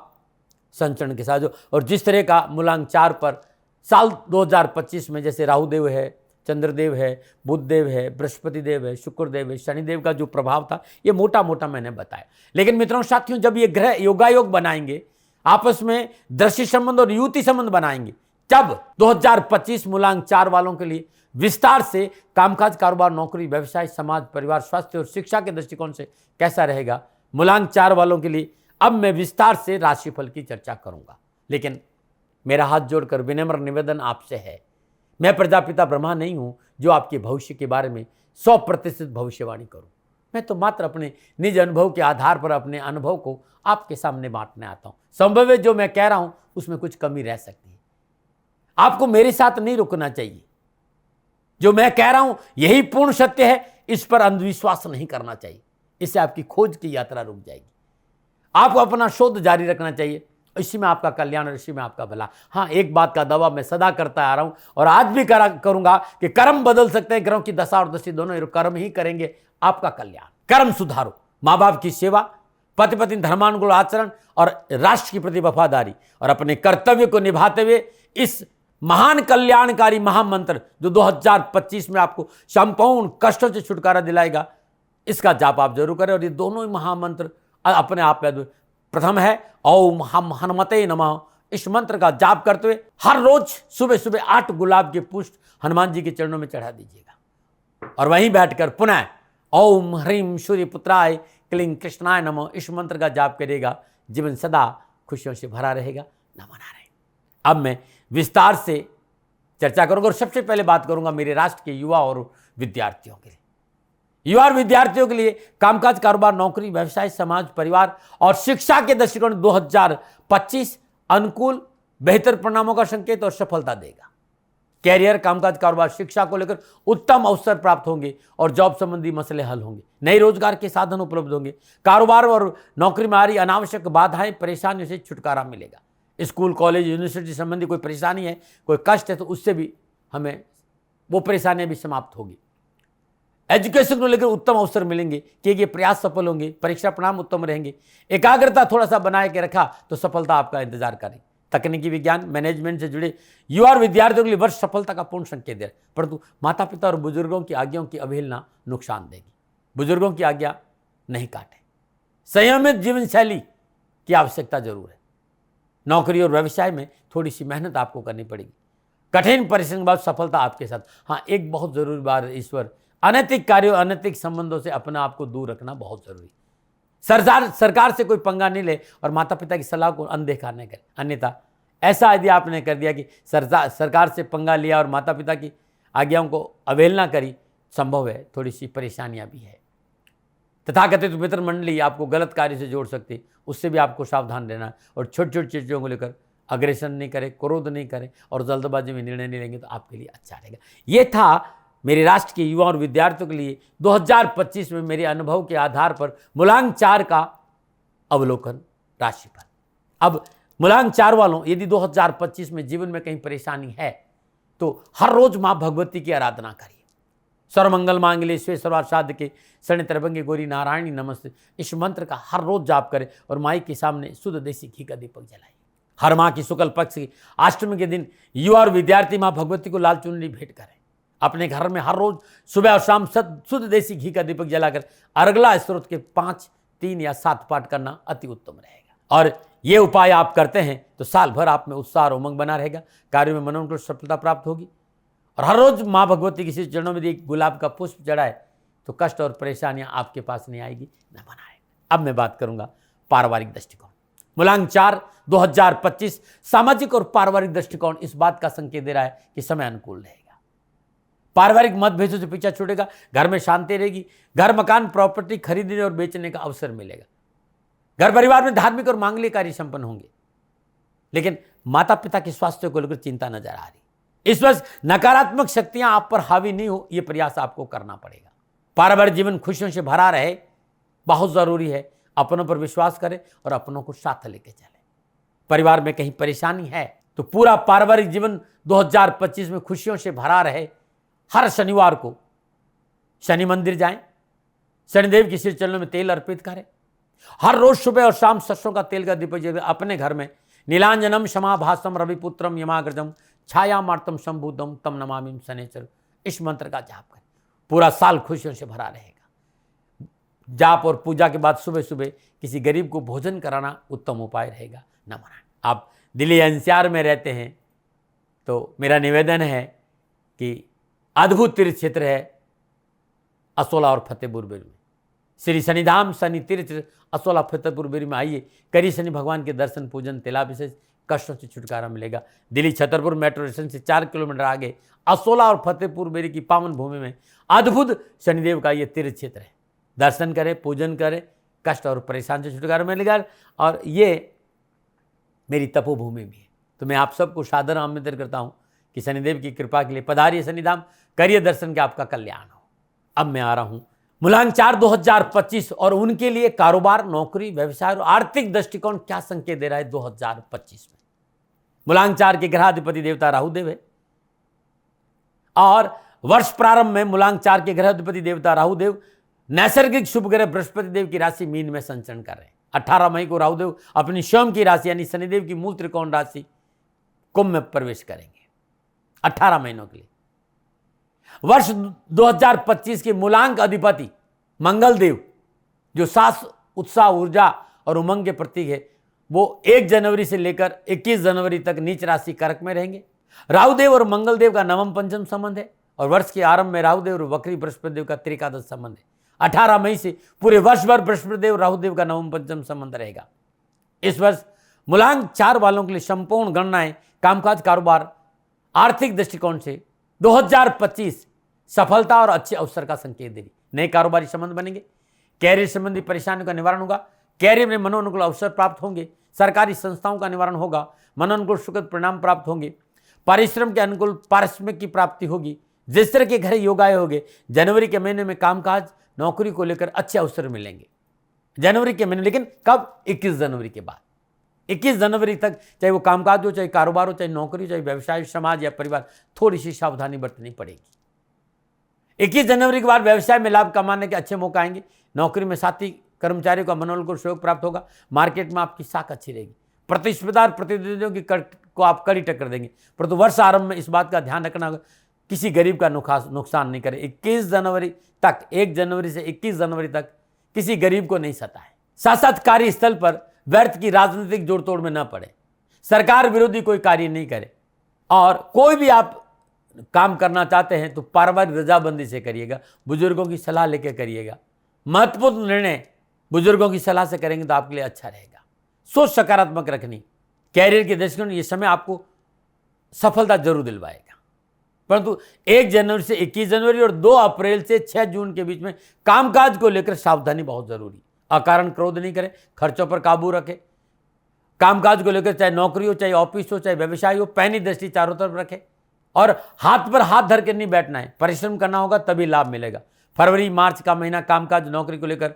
संचरण के साथ और जिस तरह का मूलांक 4 पर साल 2025 में जैसे राहुदेव है, चंद्रदेव है, बुधदेव है, बृहस्पति देव है, शुक्रदेव है, शनिदेव का जो प्रभाव था ये मोटा मोटा मैंने बताया। लेकिन मित्रों, साथियों, जब ये ग्रह योगायोग बनाएंगे, आपस में दृष्टि संबंध और युति संबंध बनाएंगे, तब 2025 मूलांक 4 वालों के लिए विस्तार से कामकाज, कारोबार, नौकरी, व्यवसाय, समाज, परिवार, स्वास्थ्य और शिक्षा के दृष्टिकोण से कैसा रहेगा मूलांक 4 वालों के लिए अब मैं विस्तार से राशिफल की चर्चा करूंगा। लेकिन मेरा हाथ जोड़कर विनम्र निवेदन आपसे है, मैं प्रजापिता ब्रह्मा नहीं हूं जो आपके भविष्य के बारे में 100% भविष्यवाणी करूं। मैं तो मात्र अपने निज अनुभव के आधार पर अपने अनुभव को आपके सामने बांटने आता हूं। संभव है जो मैं कह रहा हूं उसमें कुछ कमी रह सकती है, आपको मेरे साथ नहीं रुकना चाहिए। जो मैं कह रहा हूं यही पूर्ण सत्य है, इस पर अंधविश्वास नहीं करना चाहिए, इससे आपकी खोज की यात्रा रुक जाएगी। आपको अपना शोध जारी रखना चाहिए, इसी में आपका कल्याण और इसी में आपका भला। हाँ, एक बात का दावा मैं सदा करता आ रहा हूं और आज भी करूंगा कि कर्म बदल सकते हैं, ग्रहों की दशा और दशा दोनों कर्म ही करेंगे आपका कल्याण। कर्म सुधारो, माँ बाप की सेवा, पति पत्नी धर्मानुकूल आचरण और राष्ट्र के प्रति वफादारी और अपने कर्तव्य को निभाते हुए इस महान कल्याणकारी महामंत्र जो 2025 में आपको संपूर्ण कष्टों से छुटकारा दिलाएगा, इसका जाप आप जरूर करें। और ये दोनों ही महामंत्र अपने आप में, प्रथम है ओम हम हनुमते नमः। इस मंत्र का जाप करते हुए हर रोज सुबह सुबह 8 गुलाब के पुष्प हनुमान जी के चरणों में चढ़ा दीजिएगा और वहीं बैठकर पुनः ओम ह्रीम सूर्य पुत्राय क्लीं कृष्णाय नमः इस मंत्र का जाप करिएगा। जीवन सदा खुशियों से भरा रहेगा। नमो नारायण। अब मैं विस्तार से चर्चा करूंगा और सबसे पहले बात करूंगा मेरे राष्ट्र के युवा और विद्यार्थियों के लिए। युवा और विद्यार्थियों के लिए कामकाज, कारोबार, नौकरी, व्यवसाय, समाज, परिवार और शिक्षा के दृष्टिकोण 2025 अनुकूल, बेहतर परिणामों का संकेत और सफलता देगा। कैरियर, कामकाज, कारोबार, शिक्षा को लेकर उत्तम अवसर प्राप्त होंगे और जॉब संबंधी मसले हल होंगे। नए रोजगार के साधन उपलब्ध होंगे। कारोबार और नौकरी में आ रही अनावश्यक बाधाएं, परेशानियों से छुटकारा मिलेगा। स्कूल, कॉलेज, यूनिवर्सिटी संबंधी कोई परेशानी है, कोई कष्ट है, तो उससे भी हमें वो परेशानियां भी समाप्त होगी। एजुकेशन को लेकर उत्तम अवसर मिलेंगे कि ये प्रयास सफल होंगे, परीक्षा परिणाम उत्तम रहेंगे। एकाग्रता थोड़ा सा बनाए के रखा तो सफलता आपका इंतजार करें। तकनीकी विज्ञान, मैनेजमेंट से जुड़े युवा और विद्यार्थियों के लिए वर्ष सफलता का पूर्ण संकेत दे, परंतु माता पिता और बुजुर्गों की आज्ञाओं की अवहेलना नुकसान देगी। बुजुर्गों की आज्ञा नहीं काटे। संयमित जीवन शैली की आवश्यकता जरूर है। नौकरी और व्यवसाय में थोड़ी सी मेहनत आपको करनी पड़ेगी। कठिन परिश्रम के बाद सफलता आपके साथ। हाँ, एक बहुत जरूरी बात है ईश्वर, अनैतिक कार्यों, अनैतिक संबंधों से अपने आप को दूर रखना बहुत जरूरी। सरकार से कोई पंगा नहीं ले और माता पिता की सलाह को अनदेखा नहीं करे। अन्यथा ऐसा यदि आपने कर दिया कि सरकार से पंगा लिया और माता पिता की आज्ञाओं को अवहेलना करी, संभव है थोड़ी सी परेशानियां भी है। तथाकथित मित्र मंडली आपको गलत कार्य से जोड़ सकती, उससे भी आपको सावधान रहना है। और छोटी छोटी चीज़ों को लेकर अग्रेशन नहीं करें, क्रोध नहीं करें और जल्दबाजी में निर्णय नहीं लेंगे तो आपके लिए अच्छा रहेगा। ये था मेरे राष्ट्र के युवा और विद्यार्थियों के लिए 2025 में मेरे अनुभव के आधार पर मूलांक 4 का अवलोकन राशि पर। अब मूलांक 4 वालों, यदि 2025 में जीवन में कहीं परेशानी है तो हर रोज मां भगवती की आराधना करिए। सर्वमंगल मांगल्ये शिवे सर्वार्थ साधके शरण्ये त्र्यंबके गौरी नारायणी नमस्ते इस मंत्र का हर रोज जाप करें और माई के सामने शुद्ध देसी घी का दीपक जलाइए। हर माह की शुक्ल पक्ष की अष्टमी के दिन युवा और विद्यार्थी मां भगवती को लाल चुनरी भेंट करें। अपने घर में हर रोज सुबह और शाम शुद्ध देसी घी का दीपक जलाकर अर्गला स्त्रोत के 5, 3 या 7 पाठ करना अति उत्तम रहेगा। और ये उपाय आप करते हैं तो साल भर आप में उत्साह और उमंग बना रहेगा। कार्यों में मनोनुकूल सफलता प्राप्त होगी। और हर रोज माँ भगवती किसी चरणों में एक गुलाब का पुष्प चढ़ाए तो कष्ट और परेशानियां आपके पास नहीं आएगी, न बनाए। अब मैं बात करूंगा पारिवारिक दृष्टिकोण। मूलांक 4 2025 सामाजिक और पारिवारिक दृष्टिकोण इस बात का संकेत दे रहा है कि समय अनुकूल रहेगा। पारिवारिक मतभेदों से पीछा छूटेगा, घर में शांति रहेगी। घर, मकान, प्रॉपर्टी खरीदने और बेचने का अवसर मिलेगा। घर परिवार में धार्मिक और मांगलिक कार्य संपन्न होंगे। लेकिन माता पिता के स्वास्थ्य को लेकर चिंता नजर आ रही। इस वर्ष नकारात्मक शक्तियां आप पर हावी नहीं हो, यह प्रयास आपको करना पड़ेगा। पारिवारिक जीवन खुशियों से भरा रहे, बहुत जरूरी है। अपनों पर विश्वास करें और अपनों को साथ लेके चले। परिवार में कहीं परेशानी है तो पूरा पारिवारिक जीवन 2025 में खुशियों से भरा रहे। हर शनिवार को शनि मंदिर जाएं, शनिदेव की श्री चरणों में तेल अर्पित करें। हर रोज सुबह और शाम सरसों का तेल का दीपक जलाएं। अपने घर में नीलांजनम क्षमाभासम रविपुत्रम यमाग्रजम छायामार्तम संबुद्धम तम नमामि शनैश्चर इस मंत्र का जाप करें। पूरा साल खुशियों से भरा रहेगा। जाप और पूजा के बाद सुबह सुबह किसी गरीब को भोजन कराना उत्तम उपाय रहेगा। न मनाएं। आप दिल्ली एनसीआर में रहते हैं तो मेरा निवेदन है कि अद्भुत तीर्थ क्षेत्र है असोला और फतेहपुर बेरी में। श्री शनिधाम शनि तीर्थ असोला फतेहपुर बेरी में आइए, करिए शनि भगवान के दर्शन, पूजन, तिलाभिषेक, कष्टों से छुटकारा मिलेगा। दिल्ली छतरपुर मेट्रो स्टेशन से 4 किलोमीटर आगे असोला और फतेहपुर बेरी की पावन भूमि में अद्भुत शनिदेव का ये तीर्थ क्षेत्र है। दर्शन करें, पूजन करें, कष्ट और परेशान से छुटकारा मिलेगा। और ये मेरी तपोभूमि भी है। तो मैं आप सबको सादर आमंत्रित करता हूँ कि शनिदेव की कृपा के लिए पधारिए शनिधाम, करिए दर्शन के आपका कल्याण हो। अब मैं आ रहा हूँ मूलांक 4 2025 और उनके लिए कारोबार, नौकरी, व्यवसाय और आर्थिक दृष्टिकोण क्या संकेत दे रहा है 2025 में। मूलांक 4 के ग्रहाधिपति देवता राहुदेव है और वर्ष प्रारंभ में मूलांक 4 के ग्रहाधिपति देवता राहुदेव नैसर्गिक शुभ ग्रह बृहस्पति देव की राशि मीन में संचरण कर रहे हैं। 18 मई को राहुदेव अपनी स्वयं की राशि यानी शनिदेव की मूल त्रिकोण राशि कुंभ में प्रवेश करेंगे। 18 महीनों के लिए। वर्ष 2025 के मूलांक अधिपति मंगल देव, जो साहस, उत्साह, ऊर्जा और उमंग के प्रतीक है, वो 1 जनवरी से लेकर 21 जनवरी तक नीच राशि कर्क में रहेंगे। राहुदेव और मंगल देव का नवम पंचम संबंध है और वर्ष के आरंभ में राहुदेव और वक्री बृहस्पति देव का त्रिकादश संबंध है। 18 मई से पूरे वर्ष भर बृहस्पति देव राहुदेव का नवम पंचम संबंध रहेगा। इस वर्ष मूलांक 4 वालों के लिए संपूर्ण गणनाएं कामकाज, कारोबार, आर्थिक दृष्टिकोण से 2025 सफलता और अच्छे अवसर का संकेत देगी। नए कारोबारी संबंध बनेंगे, कैरियर संबंधी परेशानियों का निवारण होगा, कैरियर में मनोनुकूल अवसर प्राप्त होंगे, सरकारी संस्थाओं का निवारण होगा, मनोनुकूल सुखद परिणाम प्राप्त होंगे, परिश्रम के अनुकूल पारिश्रमिक की प्राप्ति होगी। जिस तरह के घर योग आए होंगे, जनवरी के महीने में कामकाज, नौकरी को लेकर अच्छे अवसर मिलेंगे जनवरी के महीने। लेकिन कब? 21 जनवरी के बाद। 21 जनवरी तक चाहे वो कामकाज हो, चाहे कारोबार हो, चाहे नौकरी, चाहे व्यवसाय, समाज या परिवार, थोड़ी सी सावधानी बरतनी पड़ेगी। 21 जनवरी के बाद व्यवसाय में लाभ कमाने के अच्छे मौके आएंगे, नौकरी में साथी कर्मचारियों का मनोनुकूल सहयोग प्राप्त होगा, मार्केट में आपकी साख अच्छी रहेगी, प्रतिस्पर्धा और प्रतिद्वंदियों की को आप कड़ी टक्कर देंगे। परंतु वर्ष आरंभ में इस बात का ध्यान रखना होगा, किसी गरीब का नुकसान नहीं करे। 21 जनवरी तक, 1 जनवरी से 21 जनवरी तक किसी गरीब को नहीं सताए। साथ साथ कार्यस्थल पर व्यर्थ की राजनीतिक जोड़तोड़ में न पड़े, सरकार विरोधी कोई कार्य नहीं करे और कोई भी आप काम करना चाहते हैं तो पारिवारिक रजाबंदी से करिएगा, बुजुर्गों की सलाह लेकर करिएगा। महत्वपूर्ण निर्णय बुजुर्गों की सलाह से करेंगे तो आपके लिए अच्छा रहेगा। सोच सकारात्मक रखनी। कैरियर के दृष्टिकोण ये समय आपको सफलता जरूर दिलवाएगा, परंतु 1 जनवरी से 21 जनवरी और 2 अप्रैल से 6 जून के बीच में कामकाज को लेकर सावधानी बहुत जरूरी। अकारण क्रोध नहीं करें, खर्चों पर काबू रखें, कामकाज को लेकर चाहे नौकरी हो, चाहे ऑफिस हो, चाहे व्यवसाय हो, पैनी दृष्टि चारों तरफ रखें और हाथ पर हाथ धर के नहीं बैठना है, परिश्रम करना होगा तभी लाभ मिलेगा। फरवरी मार्च का महीना कामकाज, नौकरी को लेकर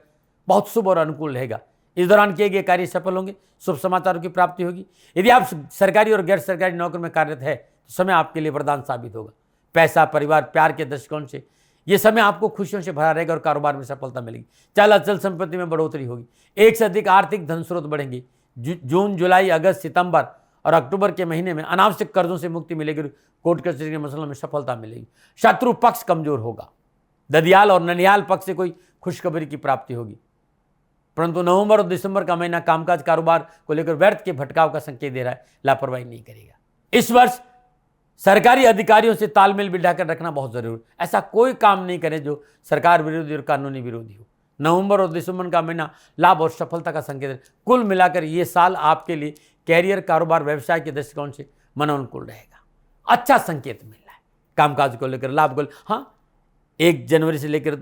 बहुत शुभ और अनुकूल रहेगा। इस दौरान किए गए कार्य सफल होंगे, शुभ समाचारों की प्राप्ति होगी। यदि आप सरकारी और गैर सरकारी नौकरी में कार्यरत है तो समय आपके लिए वरदान साबित होगा। पैसा, परिवार, प्यार के दृष्टिकोण से यह समय आपको खुशियों से भरा रहेगा और कारोबार में सफलता मिलेगी। चल अचल संपत्ति में बढ़ोतरी होगी, एक से अधिक आर्थिक धन स्रोत बढ़ेंगे। जून, जुलाई, अगस्त, सितंबर और अक्टूबर के महीने में अनावश्यक कर्जों से मुक्ति मिलेगी, कोर्ट कचहरी के मसलों में सफलता मिलेगी। शत्रु पक्ष कमजोर होगा, ददियाल और ननिहाल पक्ष से कोई खुशखबरी की प्राप्ति होगी। परंतु नवंबर और दिसंबर का महीना कामकाज, कारोबार को लेकर व्यर्थ के भटकाव का संकेत दे रहा है, लापरवाही नहीं करेगा। इस वर्ष सरकारी अधिकारियों से तालमेल बिठाकर रखना बहुत जरूरी। ऐसा कोई काम नहीं करें जो सरकार विरोधी और कानूनी विरोधी हो। नवंबर और दिसंबर का महीना लाभ और सफलता का संकेत है। कुल मिलाकर ये साल आपके लिए कैरियर, कारोबार, व्यवसाय के दृष्टिकोण से मनोनुकूल रहेगा। अच्छा संकेत मिल रहा है कामकाज को लेकर, लाभ को। हाँ, 1 जनवरी से लेकर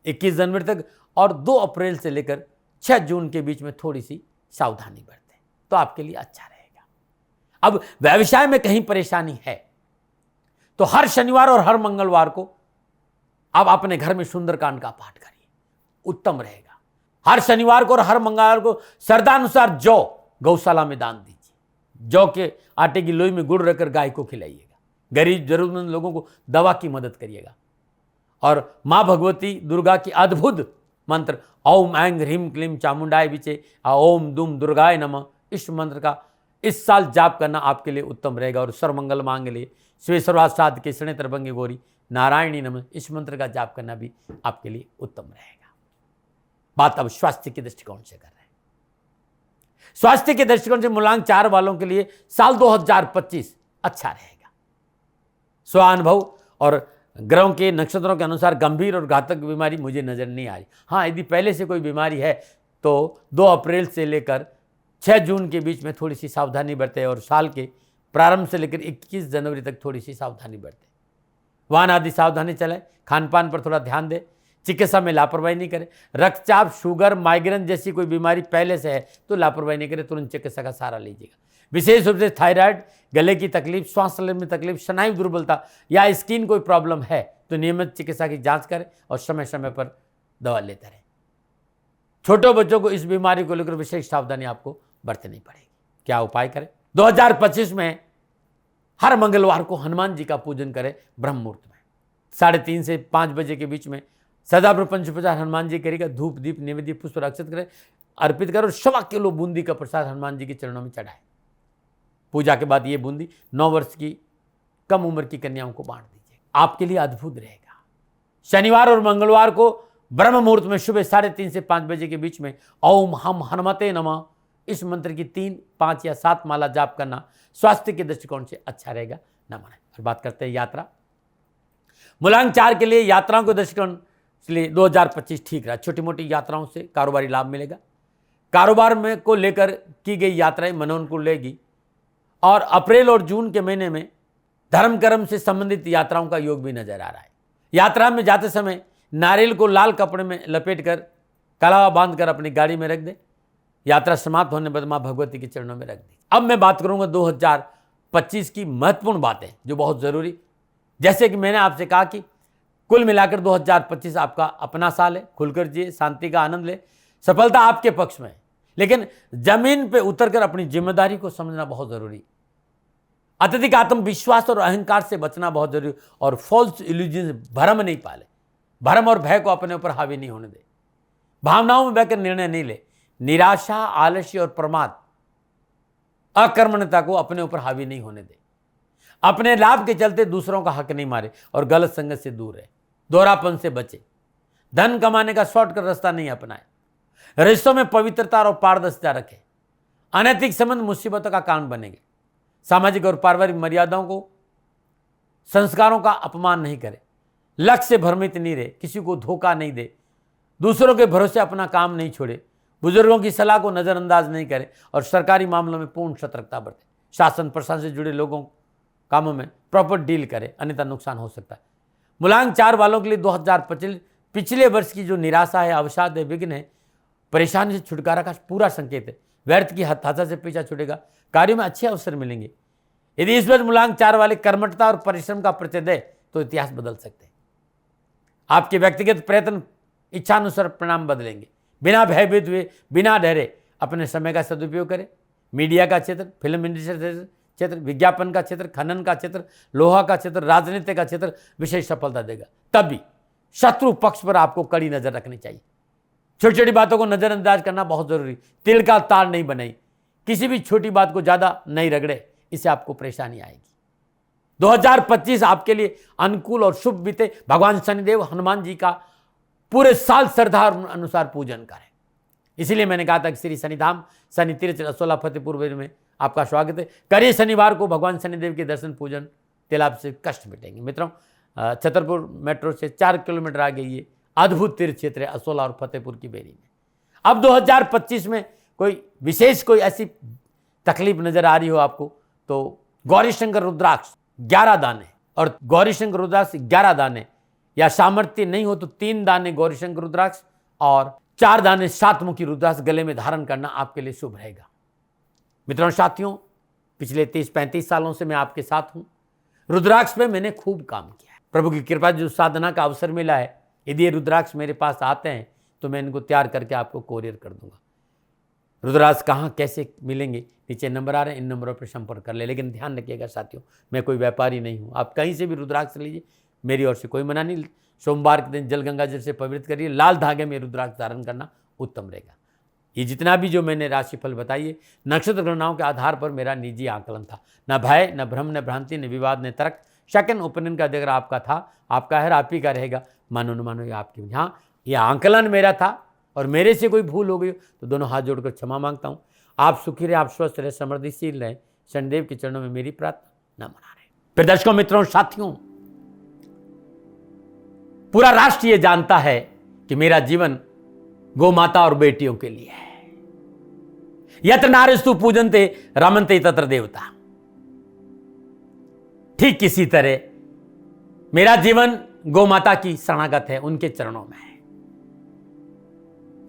21 जनवरी तक और 2 अप्रैल से लेकर 6 जून के बीच में थोड़ी सी सावधानी बरतें तो आपके लिए अच्छा रहेगा। अब व्यवसाय में कहीं परेशानी है तो हर शनिवार और हर मंगलवार को आप अपने घर में सुंदरकांड का पाठ करिए, उत्तम रहेगा। हर शनिवार को और हर मंगलवार को श्रद्धानुसार जौ गौशाला में दान दीजिए। जौ के आटे की लोई में गुड़ रखकर गाय को खिलाइएगा। गरीब जरूरतमंद लोगों को दवा की मदद करिएगा। और मां भगवती दुर्गा की अद्भुत मंत्र ओम ऐं ह्रीं क्लीं चामुंडाय विचे ओम दुम दुर्गाय नमः, इस मंत्र का इस साल जाप करना आपके लिए उत्तम रहेगा। और सर्वमंगल मांगल्ये शिवे सर्वार्थ के शरण्य त्र्यंबके गौरी नारायणी नमः, इस मंत्र का जाप करना भी आपके लिए उत्तम रहेगा। बात अब स्वास्थ्य के दृष्टिकोण से कर रहे हैं। स्वास्थ्य के दृष्टिकोण से मूलांक 4 वालों के लिए साल 2025 अच्छा रहेगा। स्वानुभव और ग्रहों के नक्षत्रों के अनुसार गंभीर और घातक बीमारी मुझे नजर नहीं आ रही। हाँ, यदि पहले से कोई बीमारी है तो 2 अप्रैल से लेकर 6 जून के बीच में थोड़ी सी सावधानी बरतें और साल के प्रारंभ से लेकर 21 जनवरी तक थोड़ी सी सावधानी बरतें। वाहन आदि सावधानी चलाएं, खान पान पर थोड़ा ध्यान दें, चिकित्सा में लापरवाही नहीं करें। रक्तचाप, शुगर, माइग्रेन जैसी कोई बीमारी पहले से है तो लापरवाही नहीं करें, तुरंत चिकित्सा का सहारा लीजिएगा। विशेष रूप से थायराइड, गले की तकलीफ, श्वास लेने में तकलीफ, स्नायु दुर्बलता या स्किन कोई प्रॉब्लम है तो नियमित चिकित्सा की जांच करें और समय समय पर दवा लेते रहें। छोटे बच्चों को इस बीमारी को लेकर विशेष सावधानी आपको बरतनी पड़ेगी। क्या उपाय करें? 2025 में हर मंगलवार को हनुमान जी का पूजन करें ब्रह्म मुहूर्त में 3:30 से 5 बजे के बीच में। सदाब्रह्म पंचोपचार हनुमान जी करेगा। धूप, दीप, निवेद्य, पुष्प अक्षत करें, अर्पित करें और 1.25 किलो बूंदी का प्रसाद हनुमान जी के चरणों में चढ़ाएं। पूजा के बाद ये बूंदी 9 वर्ष की कम उम्र की कन्याओं को बांट दीजिए, आपके लिए अद्भुत रहेगा। शनिवार और मंगलवार को ब्रह्म मुहूर्त में सुबह 3:30 से 5 बजे के बीच में ओम हम हनुमते नमः इस मंत्र की 3, 5 या 7 माला जाप करना स्वास्थ्य के दृष्टिकोण से अच्छा रहेगा। नमन। और बात करते हैं यात्रा। मूलांक 4 के लिए यात्राओं के दृष्टिकोण के लिए 2025 ठीक रहा। छोटी मोटी यात्राओं से कारोबारी लाभ मिलेगा। कारोबार में को लेकर की गई यात्राएं मनोनुकूल रहेगी। और अप्रैल और जून के महीने में धर्म कर्म से संबंधित यात्राओं का योग भी नजर आ रहा है। यात्रा में जाते समय नारियल को लाल कपड़े में लपेटकर कलावा बांधकर अपनी गाड़ी में रख दे। यात्रा समाप्त होने पर मां भगवती के चरणों में रख दी। अब मैं बात करूंगा 2025 की महत्वपूर्ण बातें जो बहुत जरूरी, जैसे कि मैंने आपसे कहा कि कुल मिलाकर 2025 आपका अपना साल है। खुलकर जिए, शांति का आनंद ले, सफलता आपके पक्ष में है। लेकिन जमीन पे उतरकर अपनी जिम्मेदारी को समझना बहुत जरूरी। अत्यधिक आत्मविश्वास और अहंकार से बचना बहुत जरूरी। और फॉल्स इल्यूजन, भ्रम नहीं पाले। भ्रम और भय को अपने ऊपर हावी नहीं होने दे। भावनाओं में बहकर निर्णय नहीं ले। निराशा, आलस्य और प्रमाद, अकर्मण्यता को अपने ऊपर हावी नहीं होने दे। अपने लाभ के चलते दूसरों का हक नहीं मारे और गलत संगत से दूर रहे। दोहरापन से बचे। धन कमाने का शॉर्टकट रास्ता नहीं अपनाए। रिश्तों में पवित्रता और पारदर्शिता रखे। अनैतिक संबंध मुसीबतों का कारण बनेंगे। सामाजिक और पारिवारिक मर्यादाओं को, संस्कारों का अपमान नहीं करे। लक्ष्य से भ्रमित नहीं रहे। किसी को धोखा नहीं दे। दूसरों के भरोसे अपना काम नहीं छोड़े। बुजुर्गों की सलाह को नजरअंदाज नहीं करें और सरकारी मामलों में पूर्ण सतर्कता बरतें। शासन प्रशासन से जुड़े लोगों कामों में प्रॉपर डील करें, अन्यथा नुकसान हो सकता है। मूलांक 4 वालों के लिए 2025 पिछले वर्ष की जो निराशा है, अवसाद है, विघ्न है, परेशानी से छुटकारा का पूरा संकेत है। व्यर्थ की हताशा से पीछा छूटेगा। कार्यों में अच्छे अवसर मिलेंगे। यदि इस वर्ष मूलांक 4 वाले कर्मठता और परिश्रम का परिचय दे तो इतिहास बदल सकते हैं। आपके व्यक्तिगत प्रयत्न इच्छानुसार परिणाम बदलेंगे। बिना भयभीत हुए, बिना डरे अपने समय का सदुपयोग करें। मीडिया का क्षेत्र, फिल्म इंडस्ट्री क्षेत्र, विज्ञापन का क्षेत्र, खनन का क्षेत्र, लोहा का क्षेत्र, राजनीति का क्षेत्र विशेष सफलता देगा। तब भी शत्रु पक्ष पर आपको कड़ी नजर रखनी चाहिए। छोटी छोटी बातों को नजरअंदाज करना बहुत जरूरी। तिल का तार नहीं बनाई। किसी भी छोटी बात को ज्यादा नहीं रगड़े, इससे आपको परेशानी आएगी। 2025 आपके लिए अनुकूल और शुभ बीते। भगवान शनिदेव हनुमान जी का पूरे साल श्रद्धा अनुसार पूजन करें। इसीलिए मैंने कहा था कि श्री शनिधाम शनि तीर्थ असोला फतेहपुर में आपका स्वागत है। करिए शनिवार को भगवान शनिदेव के दर्शन पूजन, तिलाब से कष्ट मिटेंगे। मित्रों, छतरपुर मेट्रो से 4 किलोमीटर आगे ये अद्भुत तीर्थ क्षेत्र है, असोला और फतेहपुर की बेरी में। अब 2025 में कोई विशेष कोई ऐसी तकलीफ नजर आ रही हो आपको, तो गौरीशंकर रुद्राक्ष 11 दाने और गौरीशंकर रुद्राक्ष 11 दाने, या सामर्थ्य नहीं हो तो 3 दाने गौरीशंकर रुद्राक्ष और 4 दाने सातमुखी रुद्राक्ष गले में धारण करना आपके लिए शुभ रहेगा। मित्रों, साथियों, पिछले 30-35 सालों से मैं आपके साथ हूं। रुद्राक्ष पे मैंने खूब काम किया है। प्रभु की कृपा जो साधना का अवसर मिला है, यदि ये रुद्राक्ष मेरे पास आते हैं तो मैं इनको तैयार करके आपको कोरियर कर दूंगा। रुद्राक्ष कहाँ कैसे मिलेंगे, नीचे नंबर आ रहे हैं, इन नंबरों पर संपर्क कर ले। लेकिन ध्यान रखिएगा साथियों, मैं कोई व्यापारी नहीं हूँ। आप कहीं से भी रुद्राक्ष लीजिए, मेरी ओर से कोई मना नहीं। सोमवार के दिन जल गंगा जल से पवित्र करिए। लाल धागे में रुद्राक्ष धारण करना उत्तम रहेगा। ये जितना भी जो मैंने राशिफल बताइए, नक्षत्र गणनाओं के आधार पर मेरा निजी आकलन था। न भय, न भ्रम, न भ्रांति, न विवाद, न तर्क। सेकंड ओपिनियन का अगर आपका था, आपका है, आप ही का रहेगा। मानो न मानो ये आपकी। हाँ, ये आकलन मेरा था और मेरे से कोई भूल हो गई तो दोनों हाथ जोड़कर क्षमा मांगता हूँ। आप सुखी रहे, आप स्वस्थ रहे, समृद्धिशील रहे, शनिदेव के चरणों में मेरी प्रार्थना। न मना रहे। फिर दर्शकों, मित्रों, साथियों, पूरा राष्ट्र ये जानता है कि मेरा जीवन गौ माता और बेटियों के लिए है। यत्र नारीस्तु पूजन्ते रमन्ते तत्र देवता। ठीक किसी तरह मेरा जीवन गौ माता की शरणागत है, उनके चरणों में है।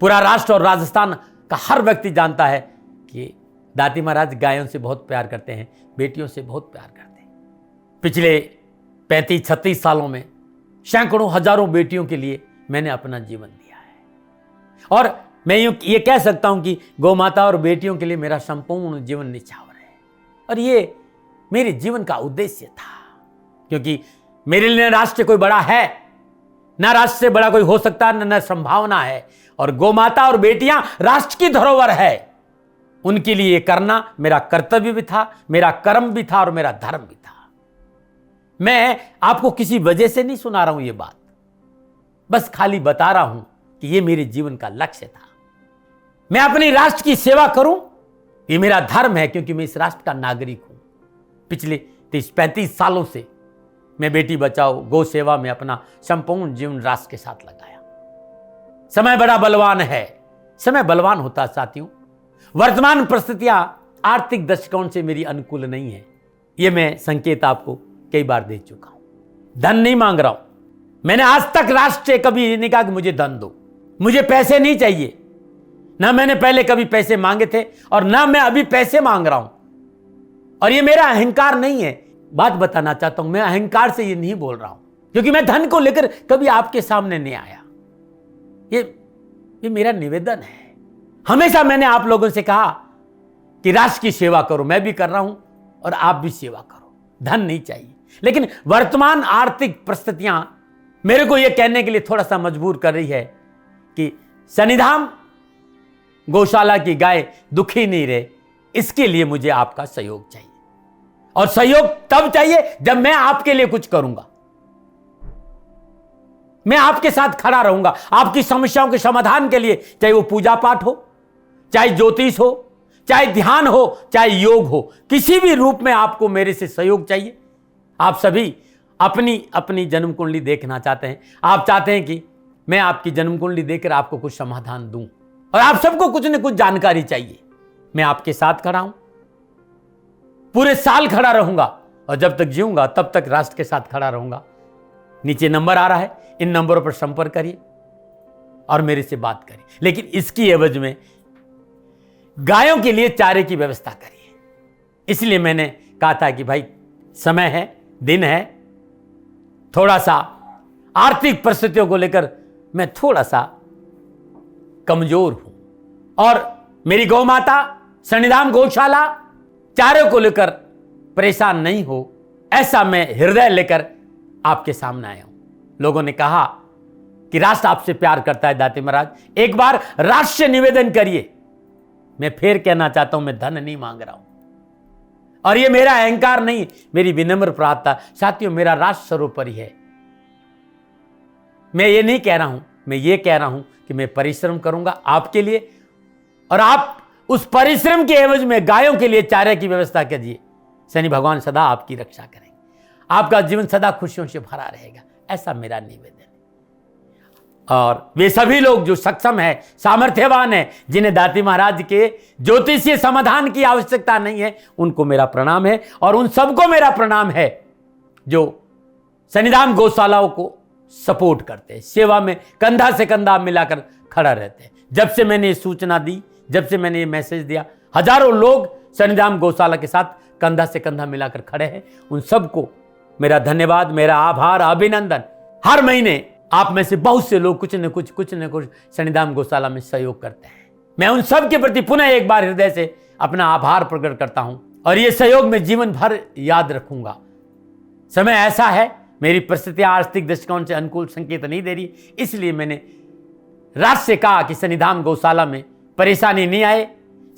पूरा राष्ट्र और राजस्थान का हर व्यक्ति जानता है कि दादी महाराज गायों से बहुत प्यार करते हैं, बेटियों से बहुत प्यार करते हैं। पिछले 35-36 सालों में सैकड़ों हजारों बेटियों के लिए मैंने अपना जीवन दिया है। और मैं ये कह सकता हूं कि गौ माता और बेटियों के लिए मेरा संपूर्ण जीवन निछावर है। और ये मेरे जीवन का उद्देश्य था, क्योंकि मेरे लिए राष्ट्र कोई बड़ा है, ना राष्ट्र से बड़ा कोई हो सकता है, न संभावना है। और गौ माता और बेटियां राष्ट्र की धरोहर है। उनके लिए करना मेरा कर्तव्य भी था, मेरा कर्म भी था और मेरा धर्म भी था। मैं आपको किसी वजह से नहीं सुना रहा हूं ये बात, बस खाली बता रहा हूं कि ये मेरे जीवन का लक्ष्य था। मैं अपने राष्ट्र की सेवा करूं, ये मेरा धर्म है, क्योंकि मैं इस राष्ट्र का नागरिक हूं। पिछले 30-35 सालों से मैं बेटी बचाओ, गौ सेवा में अपना संपूर्ण जीवन राष्ट्र के साथ लगाया। समय बड़ा बलवान है, समय बलवान होता साथियों। वर्तमान परिस्थितियां आर्थिक दृष्टिकोण से मेरी अनुकूल नहीं है, यह मैं संकेत आपको कई बार दे चुका हूं। धन नहीं मांग रहा हूं। मैंने आज तक राष्ट्र से कभी नहीं कहा कि मुझे धन दो, मुझे पैसे नहीं चाहिए। ना मैंने पहले कभी पैसे मांगे थे और ना मैं अभी पैसे मांग रहा हूं। और ये मेरा अहंकार नहीं है। बात बताना चाहता हूं, मैं अहंकार से ये नहीं बोल रहा हूं, क्योंकि मैं धन को लेकर कभी आपके सामने नहीं आया। ये मेरा निवेदन है। हमेशा मैंने आप लोगों से कहा कि राष्ट्र की सेवा करो, मैं भी कर रहा हूं और आप भी सेवा करो। धन नहीं चाहिए, लेकिन वर्तमान आर्थिक परिस्थितियां मेरे को यह कहने के लिए थोड़ा सा मजबूर कर रही है कि सन्निधान गौशाला की गाय दुखी नहीं रहे, इसके लिए मुझे आपका सहयोग चाहिए। और सहयोग तब चाहिए जब मैं आपके लिए कुछ करूंगा। मैं आपके साथ खड़ा रहूंगा, आपकी समस्याओं के समाधान के लिए, चाहे वो पूजा पाठ हो, चाहे ज्योतिष हो, चाहे ध्यान हो, चाहे योग हो, किसी भी रूप में आपको मेरे से सहयोग चाहिए। आप सभी अपनी अपनी जन्म कुंडली देखना चाहते हैं। आप चाहते हैं कि मैं आपकी जन्म कुंडली देखकर आपको कुछ समाधान दूं, और आप सबको कुछ न कुछ जानकारी चाहिए। मैं आपके साथ खड़ा हूं, पूरे साल खड़ा रहूंगा, और जब तक जीऊंगा तब तक राष्ट्र के साथ खड़ा रहूंगा। नीचे नंबर आ रहा है, इन नंबरों पर संपर्क करिए और मेरे से बात करिए, लेकिन इसकी एवज में गायों के लिए चारे की व्यवस्था करिए। इसलिए मैंने कहा था कि भाई समय है, दिन है, थोड़ा सा आर्थिक परिस्थितियों को लेकर मैं थोड़ा सा कमजोर हूं, और मेरी गौ माता सन्निधान गौशाला चारे को लेकर परेशान नहीं हो, ऐसा मैं हृदय लेकर आपके सामने आया हूं। लोगों ने कहा कि राष्ट्र आपसे प्यार करता है दाते महाराज, एक बार राष्ट्र से निवेदन करिए। मैं फिर कहना चाहता हूं, मैं धन नहीं मांग रहा हूं, और ये मेरा अहंकार नहीं, मेरी विनम्र प्रार्थना। साथियों, मेरा राष्ट्र सर्वोपरि है। मैं ये नहीं कह रहा हूं, मैं ये कह रहा हूं कि मैं परिश्रम करूंगा आपके लिए, और आप उस परिश्रम के एवज में गायों के लिए चारे की व्यवस्था कीजिए। शनि भगवान सदा आपकी रक्षा करेंगे, आपका जीवन सदा खुशियों से भरा रहेगा, ऐसा मेरा निवेदन है। और वे सभी लोग जो सक्षम है, सामर्थ्यवान है, जिन्हें दाती महाराज के ज्योतिषीय समाधान की आवश्यकता नहीं है, उनको मेरा प्रणाम है। और उन सबको मेरा प्रणाम है जो सन्निधान गौशालाओं को सपोर्ट करते हैं, सेवा में कंधा से कंधा मिलाकर खड़ा रहते हैं। जब से मैंने ये सूचना दी, जब से मैंने ये मैसेज दिया, हजारों लोग सन्निधान गौशाला के साथ कंधा से कंधा मिलाकर खड़े हैं। उन सबको मेरा धन्यवाद, मेरा आभार, अभिनंदन। हर महीने आप में से बहुत से लोग कुछ न कुछ सन्निधान गौशाला में सहयोग करते हैं। मैं उन सब के प्रति पुनः एक बार हृदय से अपना आभार प्रकट करता हूं, और ये सहयोग मैं जीवन भर याद रखूंगा। समय ऐसा है, मेरी परिस्थितियां आर्थिक दृष्टिकोण से अनुकूल संकेत नहीं दे रही, इसलिए मैंने राष्ट्र से कहा कि सन्निधान गौशाला में परेशानी नहीं आए।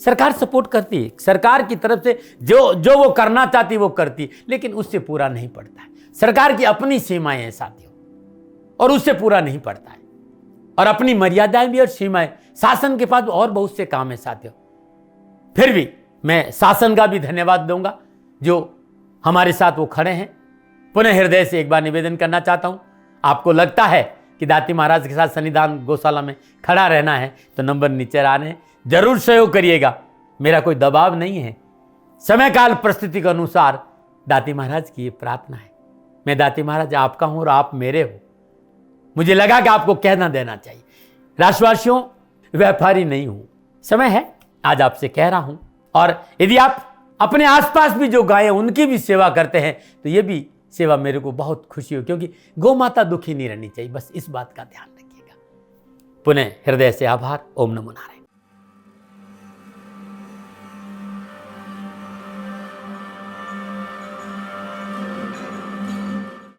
सरकार सपोर्ट करती है, सरकार की तरफ से जो वो करना चाहती वो करती है, लेकिन उससे पूरा नहीं पड़ता है। सरकार की अपनी सीमाएं हैं साथियों, और उससे पूरा नहीं पड़ता है, और अपनी मर्यादाएं भी और सीमाएं। शासन के पास और बहुत से काम है साथियों। फिर भी मैं शासन का भी धन्यवाद दूंगा जो हमारे साथ वो खड़े हैं। पुनः हृदय से एक बार निवेदन करना चाहता हूं, आपको लगता है कि दाती महाराज के साथ सन्निधान गौशाला में खड़ा रहना है तो नंबर नीचे आ रहे हैं, जरूर सहयोग करिएगा। मेरा कोई दबाव नहीं है, समय काल परिस्थिति के अनुसार दाती महाराज की ये प्रार्थना है। मैं दाती महाराज आपका हूं और आप मेरे हो। मुझे लगा कि आपको कहना देना चाहिए। राष्ट्रवासियों, व्यापारी नहीं हूं, समय है आज आपसे कह रहा हूं। और यदि आप अपने आसपास भी जो गाय हैं उनकी भी सेवा करते हैं तो ये भी सेवा मेरे को बहुत खुशी हो, क्योंकि गौ माता दुखी नहीं रहनी चाहिए। बस इस बात का ध्यान रखिएगा। पुनः हृदय से आभार। ओम नमो नारायण।